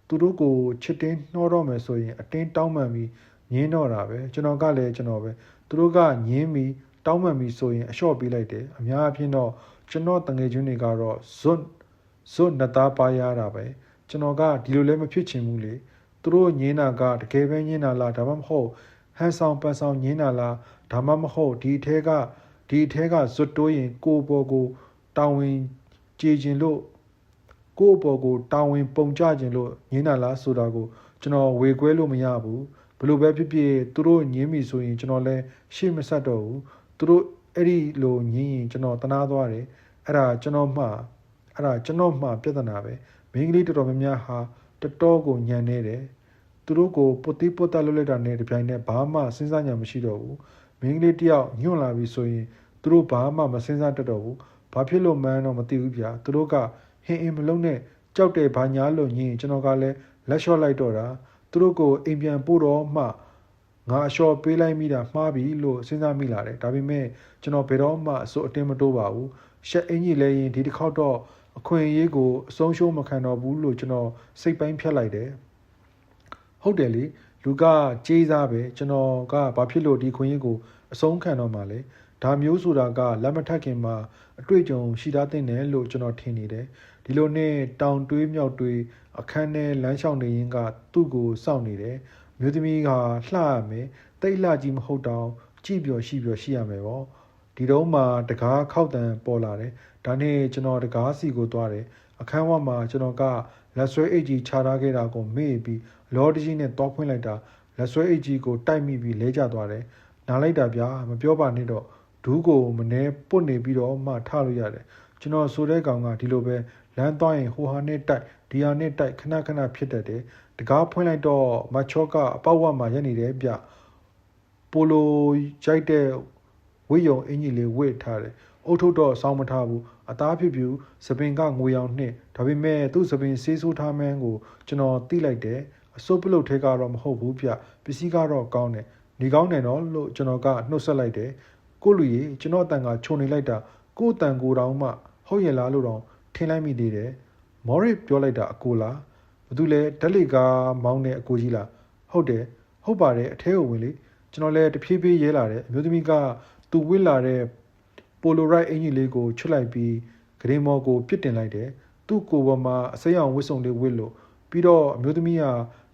ါသူတို့ကိုချစ်တင်းနှောတော့မယ်ဆိုရင်အတင်းတောင်းပန်ပြီးညင်းတော့တာပဲကျွန်တော်ကလည်းကျွန်တော်ပဲသူတို့ကညင်းပြီးတောင်းပန်ပြီးဆိုရင်အလျှော့ပေးလိုက်တယ်အများအပြားတော့ကျွန်တော်တငယ်ချင်းတွေကတော့ဇွတ်နှစ်သားပါရတာပဲကျွန်တော်ကဒီလိုလည်းမဖြစ်ချင်ဘူးလေသူတို့ညင်းတာကတကယ်ပဲညင်းတာလားဒါမှမဟုတ်ဟန်ဆောင်ပန်ဆောင်ညင်းတာလားဒါမှမဟုတ်ဒီအထဲကဇွတ်တိုးရင်ကိုယ့်ဘော်ကိုတောင်းဝင်ကြည်ခြင်းလို့ကိုယ့်ဘော်ကိုတောင်းဝင်ပုံကြခြင်းလို့ညင်းတာလားဆိုတာကိုကျွန်တော်ဝေခွဲလို့မရဘူးဘလို့ပဲဖြစ်ဖြစ်သူတို့ညင်းပြီဆိုရင်ကျွန်တော်လည်းရှေ့မဆက်တော့ဘူးသူတို့အဲ့ဒီလိုညင်းရင်ကျွန်တော်တနာသွားတယ်အဲ့ဒါကျွန်တော်မှပြဿနာပဲမိန်းကလေးတော်တော်များများဟာတော်တော်ကိုညံနေတယ်သူတို့ကိုပုတ်တိပုတ်တက်လွတ်လိုက်တာနဲ့တပြိုင်နက်ဘာမှစဉ်းစားညာမရှိတော့ဘူးမိန်းကလေးတယောက်ညွန့်လာပြီဆိုရင်သူတို့ဘာမှမစဉ်းစားတတ်တော့ဘူးဘာဖြစ်လို့မှန်းတော့မသိဘူးဗျာသူတို့ကဟင်းအင်းမလုံးနဲ့ကြောက်တယ်ဘာညာလို့ညင်းကျွန်တော်ကလည်းလက်လျှော့လိုက်တော့တာသူတို့ကိုအိမ်ပြန်ပို့တော့မှငါအလျှော့ပေးလိုက်မိတာမှားပြီလို့စဉ်းစားမိလာတယ်ဒါပေမဲ့ကျွန်တော်ဘယ်တော့မှအစိုးအတင်းမတိုးပါဘူးရှက်အင်ကြီးလဲရင်ဒီတစ်ခေါက်တော့အခွင့်အရေးကိုအဆုံးရှုံးမခံတော့ဘူးလို့ကျွန်တော်စိတ်ပိုင်းဖြတ်လိုက်တယ်ဟုတ်တယ်လေလူကကြေးစားပဲကျွန်တော်ကဘာဖြစ်လို့ဒီခွင့်ရေးကိုအဆုံးခံတော့မှလဲဒါမျိုးဆိုတာကလက်မထက်ခင်မှာအတွေ့အကြုံရှိသားတဲ့တယ်လို့ကျွန်တော်ထင်နေတယ်ဒီလိုနဲ့တောင်တွေးမြောက်တွေးအခန်းထဲလမ်းလျှောက်နေရင်ကသူ့ကိုစောင့်နေတယ်မျိုးသမီးကလှရမယ်တိတ်လှကြီးမဟုတ်တော့ကြည်ပျော်ရှိရမယ်ပေါ့ဒီတော့မှတကားခောက်တန်ပေါ်လာတယ်ဒါနဲ့ကျွန်တော်တကားစီကိုသွားတယ်အခန်းဝမှာကျွန်တော်ကလက်ဆွဲအိတ်ကြီးခြာထားခဲ့တာကိုမေ့ပြီးလော်တကြီးနဲ့တောဖွင့်လိုက်တာလက်ဆွဲအိတ်ကြီးကိုတိုက်မိပြီးလဲကျသွားတယ်နားလိုက်တာဗျာမပြောပါနဲ့တော့ဒူးကိုမနှဲပုတ်နေပြီးတော့မှထားလို့ရတယ်ကျွန်တော်ဆိုတဲ့ကောင်ကဒီလိုပဲလမ်းသွားရင်ဟိုဟာနဲ့တိုက်ဒီဟာနဲ့တိုက်ခဏဖြစ်တတ်တယ်တကားဖွင့်လိုက်တော့မချောကအပေါက်ဝမှာရက်နေတယ်ဗျပိုလိုရိုက်တဲ့ဝိယုံအင်ကြီးလေးဝစ်ထားတယ်အုတ်ထုတ်တော့စောင်းမထားဘူးအသားဖြူဖြူစပင်ကငွေရောင်နှစ်ဒါပေမဲ့သူ့စပင်ဆေးဆိုးထားမှန်းကိုကျွန်တော်သိလိုက်တယ်အစိုးပလုတ်ထဲကတော့မဟုတ်ဘူးဗျပစ္စည်းကတော့ကောင်းတယ်နေကောင်းတယ်နော်လို့ကျွန်တော်ကနှုတ်ဆက်လိုက်တယ်ကိုလူကြီးကျွန်တော်အတန်ကခြုံနေလိုက်တာကိုအတန်ကိုတောင်မှဟုတ်ရဲ့လားလို့တော့ထင်လိုက်မိသေးတယ်မော်ရစ်ပြောလိုက်တာအကိုလားဘာတူလဲဓာတ်လေကားမောင်းတဲ့အကိုကြီးလားဟုတ်တယ်ဟုတ်ပါတယ်အထဲကိုဝင်လေကျွန်တော်လည်းတဖြည်းဖြည်းရဲလာတယ်အမျိုးသမီးကသူဝစ်လာတဲ့ပိုလိုရိုက်အင်ကြီးလေးကိုချွတ်လိုက်ပြီးဂရင်မော်ကိုပြစ်တင်လိုက်တယ်သူ့ကိုယ်ပေါ်မှာအစိမ်းအောင်ဝစ်စုံလေးဝစ်လို့ပြီးတော့အမျိုးသမီးက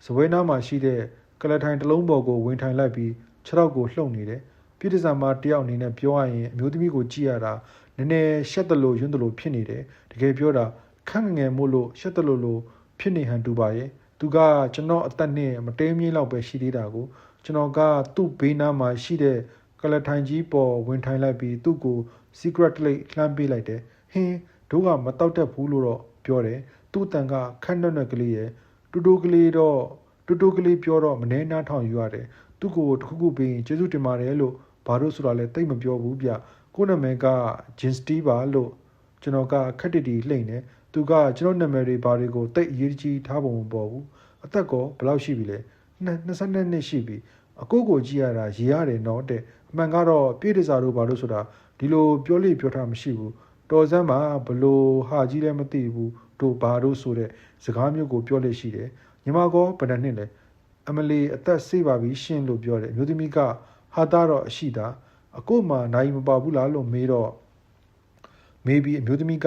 ဇပွဲနားမှာရှိတဲ့ကလထိုင်တစ်လုံးပေါ်ကိုဝင်ထိုင်လိုက်ပြီးခြေထောက်ကိုလှုပ်နေတယ်ပြည်တစားမတယောက်အနေနဲ့ပြောရရင်အမျိုးသမီးကိုကြည့်ရတာနည်းနည်းရှက်တလို့ယွန်းတလို့ဖြစ်နေတယ်တကယ်ပြောတာခန့်ငယ်မို့လို့ရှက်တလို့ဖြစ်နေဟန်တူပါရဲ့သူကကျွန်တော်အသက်နဲ့မတဲမြင့်လောက်ပဲရှိသေးတာကိုကျွန်တော်ကသူ့ဘေးနားမှာရှိတဲ့ကလထိုင်ကြီးပေါ်ဝင်ထိုင်လိုက်ပြီးသူ့ကို secret လေးလှမ်းပေးလိုက်တယ်ဟင်းတို့ကမတောက်တတ်ဘူးလို့တော့ပြောတယ်သူ့အတန်ကခန့်နွက်ကလေးရဲ့တူတူကလေးပြောတော့မနှဲနားထောင်ယူရတယ်သူ့ကိုတစ်ခုပေးရင်ကျေးဇူးတင်ပါတယ်လို့ဘာလို့ဆိုတာလဲတိတ်မပြောဘူးဗျကိုနာမည်ကဂျင်စတီးပါလို့ကျွန်တော်ကခက်တီလှိမ့်နေသူကကျွန်တော်နာမည်တွေဘာတွေကိုတိတ်အရေးကြီးထားပုံမပေါ်ဘူးအသက်ကောဘယ်လောက်ရှိပြီလဲ22နှစ်ရှိပြီအကိုကိုကြည့်ရတာရေရတယ်နော်တဲ့အမှန်ကတော့ပြည့်တစားတို့ဘာလို့ဆိုတာဒီလိုပြောထားမရှိဘူး တော်စမ်းမှာဘလို့ဟာကြီးလည်းမသိဘူးတို့ဘာတို့ဆိုတဲ့စကားမျိုးကိုပြောလို့ရှိတယ်ညီမကောဗဒနှစ်လေအမလီအသက်ဆေးပါပြီရှင်းလို့ပြောတယ်မျိုးသမီးကဟာသားတော့အရှိတာအကိုမှနိုင်မပါဘူးလားလို့မေးတော့မေးပြီးအမျိုးသမီးက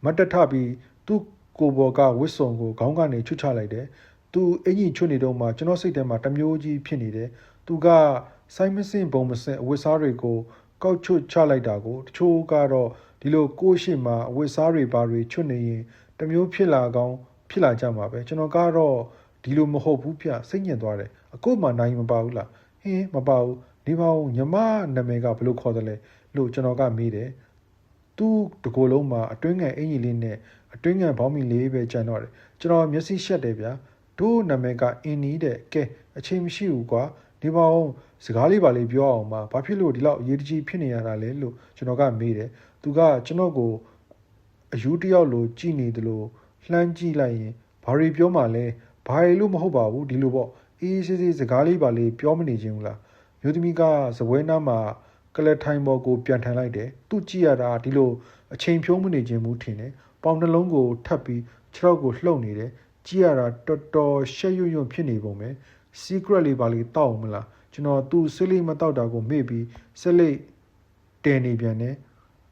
မတ်တထပြီးသူ့ကိုဘော်ကဝစ်စုံကိုခေါင်းကနေချွတ်ချလိုက်တယ်သူအင်ကြီးချွတ်နေတော့မှကျွန်တော်စိတ်ထဲမှာတမျိုးကြီးဖြစ်နေတယ်သူကစိုင်းမစင်ဘုံမစင်အဝတ်စားတွေကိုကောက်ချွတ်ချလိုက်တာကိုတချို့ကတော့ဒီလိုကိုယ့်ရှိမှအဝတ်စားတွေဘာတွေချွတ်နေရင်တမျိုးဖြစ်လာကောင်းဖြစ်လာကြမှာပဲကျွန်တော်ကတော့ဒီလိုမဟုတ်ဘူးဗျစိတ်ညစ်သွားတယ်အကိုမှနိုင်မပါဘူးလားဟင်းမပါဘူးဒီပေါင်းညီမနာမည်ကဘယ်လိုခေါ်တယ်လဲလို့ကျွန်တော်ကမေးတယ်သူ့တကိုယ်လုံးမှာအတွင်းငယ်အင်ကြီးလေးနဲ့အတွင်းငယ်ဘောင်းမီလေးပဲကြံတော့တယ်ကျွန်တော်မျက်စိရှက်တယ်ဗျာတို့နာမည်ကအင်းနီးတဲ့ကဲအချိန်မရှိဘူးကွာဒီပေါင်းစကားလေးပါလေးပြောအောင်ပါဘာဖြစ်လို့ဒီလောက်အရေးတကြီးဖြစ်နေရတာလဲလို့ကျွန်တော်ကမေးတယ်သူကကျွန်တော်ကိုအယူတယောက်လိုကြည်နေတယ်လို့လှမ်းကြည့်လိုက်ရင်ဘာတွေပြောမှလဲဘာတွေလို့မဟုတ်ပါဘူးဒီလိုပေါ့အေးစစ်စစ်စကားလေးပါလေးပြောမနေခြင်းဘူးလားမျိုးသမီးကစပွဲနားမှာကလထိုင်ပေါ်ကိုပြန်ထန်လိုက်တယ်သူကြည့်ရတာဒီလိုအချိန်ဖြုံးမနေခြင်းဘူးထင်တယ်ပေါင်နှလုံးကိုထပ်ပြီးခြေထောက်ကိုလှုပ်နေတယ်ကြည့်ရတာတော်တော်ရှက်ရွံ့ရွံ့ဖြစ်နေပုံပဲ secret လေးပါလေးတောက်မလားကျွန်တော်သူ့ဆေးလေးမတောက်တာကိုမေ့ပြီးဆက်လက်တဲနေပြန်တယ်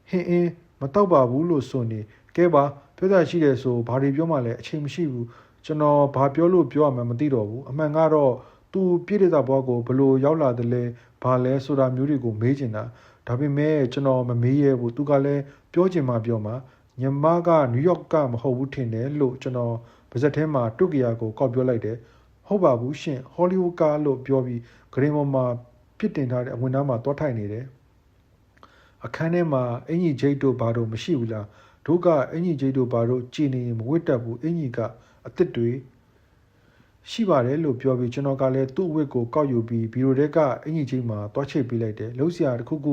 ဟင်းအင်းမတောက်ပါဘူးလို့ဆိုနေကဲပါပြောတာရှိတယ်ဆိုဘာတွေပြောမှလဲအချိန်မရှိဘူးကျွန်တော်ဘာပြောလို့ပြောရမှမသိတော့ဘူးအမှန်ကတော့သူပြည့်တဲ့ဘွားကိုဘလို့ရောက်လာတယ်လဲဘာလဲဆိုတာမျိုးတွေကိုမေးချင်တာဒါပေမဲ့ကျွန်တော်မမေးရဘူးသူကလည်းပြောချင်မှပြောမှာညီမကနယူးယောက်ကမဟုတ်ဘူးထင်တယ်လို့ကျွန်တော်ပါဇက်ထဲမှာတုတ်ကရကိုကောက်ပြောလိုက်တယ်ဟုတ်ပါဘူးရှင်ဟောလိဝုဒ်ကလို့ပြောပြီးဂရင်ပေါ်မှာပြစ်တင်ထားတဲ့အဝင်သားမှာတွားထိုင်နေတယ်အခန်းထဲမှာအင်ကြီးဂျိတ်တို့ဘာတို့မရှိဘူးလားတို့ကအင်ကြီးဂျိတ်တို့ဘာတို့ကြည်နေမဝတ်တတ်ဘူးအင်ကြီးကအစ်စ်တွေရှိပါတယ်လို့ပြောပြီးကျွန်တော်ကလည်းသူ့ဝတ်ကိုကောက်ယူပြီးဘီရိုတဲကအင်ကြီးဂျိတ်မှာတွားချိတ်ပေးလိုက်တယ်လှုပ်ရှားတစ်ခုခု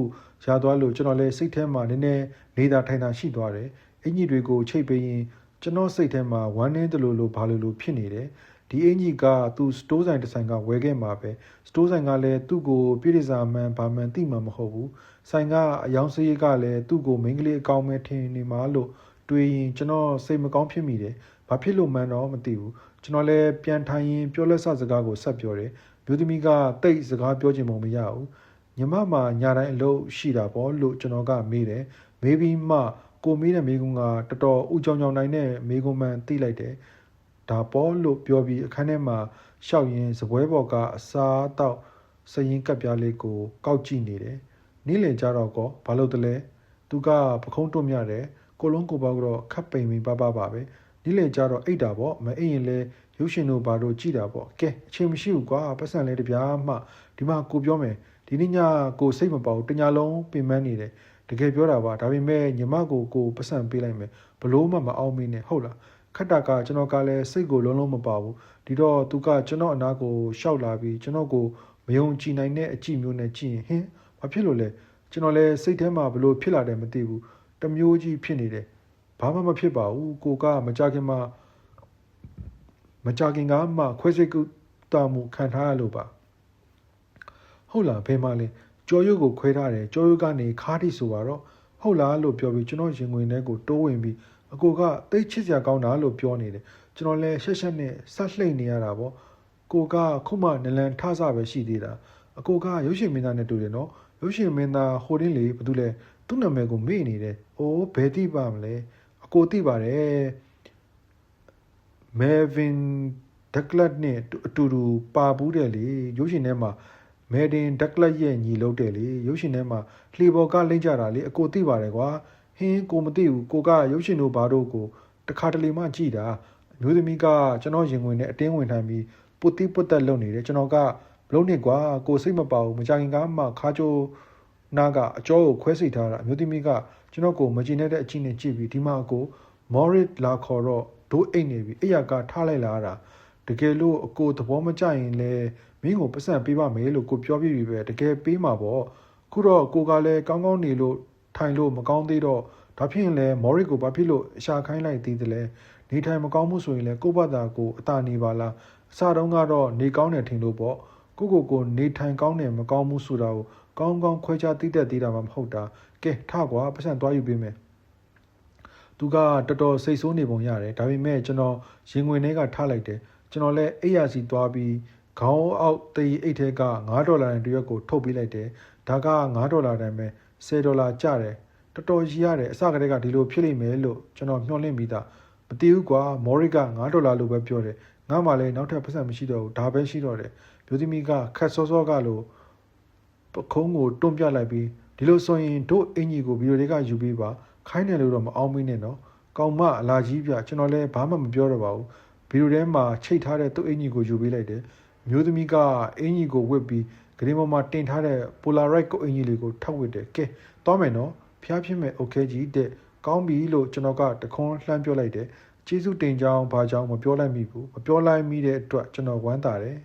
ရသွားလို့ကျွန်တော်လည်းစိတ်ထဲမှာနည်းနည်းနေတာထိုင်တာရှိသွားတယ်အင်ကြီးတွေကိုချိတ်ပေးရင်ကျွန်တော်စိတ်ထဲမှာဝမ်းနည်းတယ်လို့ဘာလို့ဖြစ်နေတယ်ဒီအင်ကြီးကသူ့စတိုးဆိုင်တစ်ဆိုင်ကဝယ်ခဲ့မှာပဲစတိုးဆိုင်ကလည်းသူ့ကိုပြည်ရစာမှန်ဘာမှန်သိမှာမဟုတ်ဘူးဆိုင်ကအယောင်စရိတ်ကလည်းသူ့ကိုမိန်းကလေးအကောင်းမဲ့ထင်နေမှာလို့တွေးရင်ကျွန်တော်စိတ်မကောင်းဖြစ်မိတယ်ဘာဖြစ်လို့မှန်းတော့မသိဘူးကျွန်တော်လည်းပြန်ထိုင်ရင်ပြောလက်ဆစကားကိုဆက်ပြောတယ်မျိုးသမီးကတိတ်စကားပြောချင်မှမရဘူးညီမမှညာတိုင်းအလုပ်ရှိတာပေါ့လို့ကျွန်တော်ကမေးတယ်မေးပြီးမှကိုမေးတဲ့မိကုန်းကတော်တော်ဥကြောင်ကြောင်နိုင်တဲ့မိကုန်းမှန်သိလိုက်တယ်ဒါပေါ့လို့ပြောပြီးအခန်းထဲမှာရှောက်ရင်းစပွဲပေါ်ကအစားတော့စရင်ကပ်ပြားလေးကိုကောက်ကြည့်နေတယ်နေ့လင်ကြတော့ကောဘာလို့တလဲသူကပခုံးတွမြတယ်ကိုလုံးကိုပေါကတော့ခပ်ပိန်ပိန်ပါပါပဲနေ့လင်ကြတော့အိတ်တာပေါ့မအိတ်ရင်လဲရုပ်ရှင်တို့ဘာလို့ကြည့်တာပေါ့ကဲအချိန်မရှိဘူးကွာပတ်စံလဲတပြားမှဒီမှာကိုပြောမယ်ဒီနေ့ညကိုစိတ်မပေါဘူးတညာလုံးပင်ပန်းနေတယ်တကယ်ပြောတာပါဒါပေမဲ့ညီမကိုပတ်စံပေးလိုက်မယ်ဘလို့မှမအောင်မင်းနဲ့ဟုတ်လားခက်တာကကျွန်တော်ကလည်းစိတ်ကိုလုံးလုံးမပါဘူးဒီတော့သူကကျွန်တော်အနာကိုရှောက်လာပြီးကျွန်တော်ကိုမယုံကြည်နိုင်တဲ့အကြည့်မျိုးနဲ့ကြည့်ရင်ဟင်းဘာဖြစ်လို့လဲကျွန်တော်လည်းစိတ်ထဲမှာဘလို့ဖြစ်လာတယ်မသိဘူးတမျိုးကြီးဖြစ်နေတယ်ဘာမှမဖြစ်ပါဘူးကိုကမကြခင်ကမှခွဲစိတ်ကူတာမှုခံထားရလို့ပါဟုတ်လားဘယ်မှလဲကြော်ရွကိုခွဲထားတယ်ကြော်ရွကနေခါးထိဆိုတော့ဟုတ်လားလို့ပြောပြီးကျွန်တော်ရင်ဝင်ထဲကိုတိုးဝင်ပြီးအကိုကတိတ်ချစ်စရာကောင်းတာလို့ပြောနေတယ်ကျွန်တော်လည်းရှက်ရှက်နဲ့ဆက်လှိမ့်နေရတာပေါ့ကိုကခုမှနလန်ထဆပဲရှိသေးတာအကိုကရုပ်ရှင်မင်းသားနဲ့တူတယ်နော်ရုပ်ရှင်မင်းသားဟိုတင်းလေဘာတူလဲသူ့နာမည်ကိုမေ့နေတယ်အိုးဘယ်သိပါမလဲအကိုသိပါတယ်မေဗင်ဒက်ကလတ်နဲ့အတူတူပါဘူးတယ်လေရုပ်ရှင်ထဲမှာမေဒင်ဒက်ကလတ်ရဲ့ညီလုပ်တယ်လေရုပ်ရှင်ထဲမှာလှေပေါ်ကလိမ့်ကြတာလေအကိုသိပါတယ်ကွာဟင်းကိုမသိဘူးကိုကရုပ်ရှင်တို့ဘာတို့ကိုတခါတလေမှကြည်တာအမျိုးသမီးကကျွန်တော်ရင်ဝင်နဲ့အတင်းဝင်ထိုင်ပြီးပုတ်တိပုတ်တက်လုပ်နေတယ်ကျွန်တော်ကမလုံးနဲ့ကွာကိုစိတ်မပါဘူးမကြခင်ကမှခါချိုးနားကအကျောကိုခွဲစိတ်ထားတာအမျိုးသမီးကကျွန်တော်ကိုမကြည်နဲ့တဲ့အကြည့်နဲ့ကြည့်ပြီးဒီမှာကိုမော်ရစ်လာခေါ်တော့ဒိုးအိတ်နေပြီအိယာကထားလိုက်လာတာတကယ်လို့အကိုသဘောမကျရင်လဲမင်းကိုပတ်စံပေးပါမယ်လို့ကိုပြောပြပြီပဲတကယ်ပေးမှာပေါ့ခုတော့ကိုကလည်းကောင်းကောင်းနေလို့ထိုင်လို့မကောင်းသေးတော့ဒါဖြစ်ရင်လဲမော်ရစ်ကိုဘာဖြစ်လို့အရှာခိုင်းလိုက်သေးတယ်လဲနေထိုင်မကောင်းမှုဆိုရင်လဲကိုယ့်ဘာသာကိုအသာနေပါလားအစတုန်းကတော့နေကောင်းတယ်ထင်လို့ပေါ့ကိုနေထိုင်ကောင်းတယ်မကောင်းမှုဆိုတာကိုကောင်းကောင်းခွဲခြားသိတတ်သေးတာမှမဟုတ်တာကဲထကွာပတ်စံသွားယူပေးမယ် သူကတော်တော်စိတ်ဆိုးနေပုံရတယ်ဒါပေမဲ့ကျွန်တော်ရင်ငွေထဲကထားလိုက်တယ်ကျွန်တော်လည်းအိပ်ရစီသွားပြီးခေါင်းအောက်တေးအိတ်ထဲက$9တရွက်ကိုထုတ်ပေးလိုက်တယ်ဒါက$9တန်ပဲ$10ကျတယ်တော်တော်ကြီးရတယ်အစကတည်းကဒီလိုဖြစ်လိမ့်မယ်လို့ကျွန်တော်မျှော်လင့်ပြီးသားမသိဘူးကွာမော်ရစ်က$လို့ပဲပြောတယ်ငါမှလည်းနောက်ထပ်ပတ်စံမရှိတော့ဘူးဒါပဲရှိတော့တယ်မျိုးသမီးကခက်စောစောကလို့ပခုံးကိုတွန်းပြလိုက်ပြီးဒီလိုဆိုရင်တို့အင်ကြီးကိုဗီဒီယိုတွေကယူပေးပါခိုင်းတယ်လို့တော့မအောင်မင်းနဲ့နော်ကောင်မအလာကြီးပြကျွန်တော်လည်းဘာမှမပြောတော့ပါဘူးဗီဒီယိုထဲမှာချိတ်ထားတဲ့သူ့အင်ကြီးကိုယူပေးလိုက်တယ်မျိုးသမီးကအင်ကြီးကိုဝစ်ပြီးဂရင်ပေါ်မှာတင်ထားတဲ့ Polaroid ကိုအင်ကြီးလေးကိုထောက်ဝစ်တယ်ကဲသွားမယ်နော်ဖျားဖြစ်မဲ့โอเคကြီးတဲ့ကောင်းပြီလို့ကျွန်တော်ကတခွန်းလှမ်းပြောလိုက်တယ်ကျေးဇူးတင်ကြောင်းဘာကြောင်းမပြောလိုက်မိဘူးမပြောလိုက်မိတဲ့အတွက်ကျွန်တော်ဝမ်းသာတယ်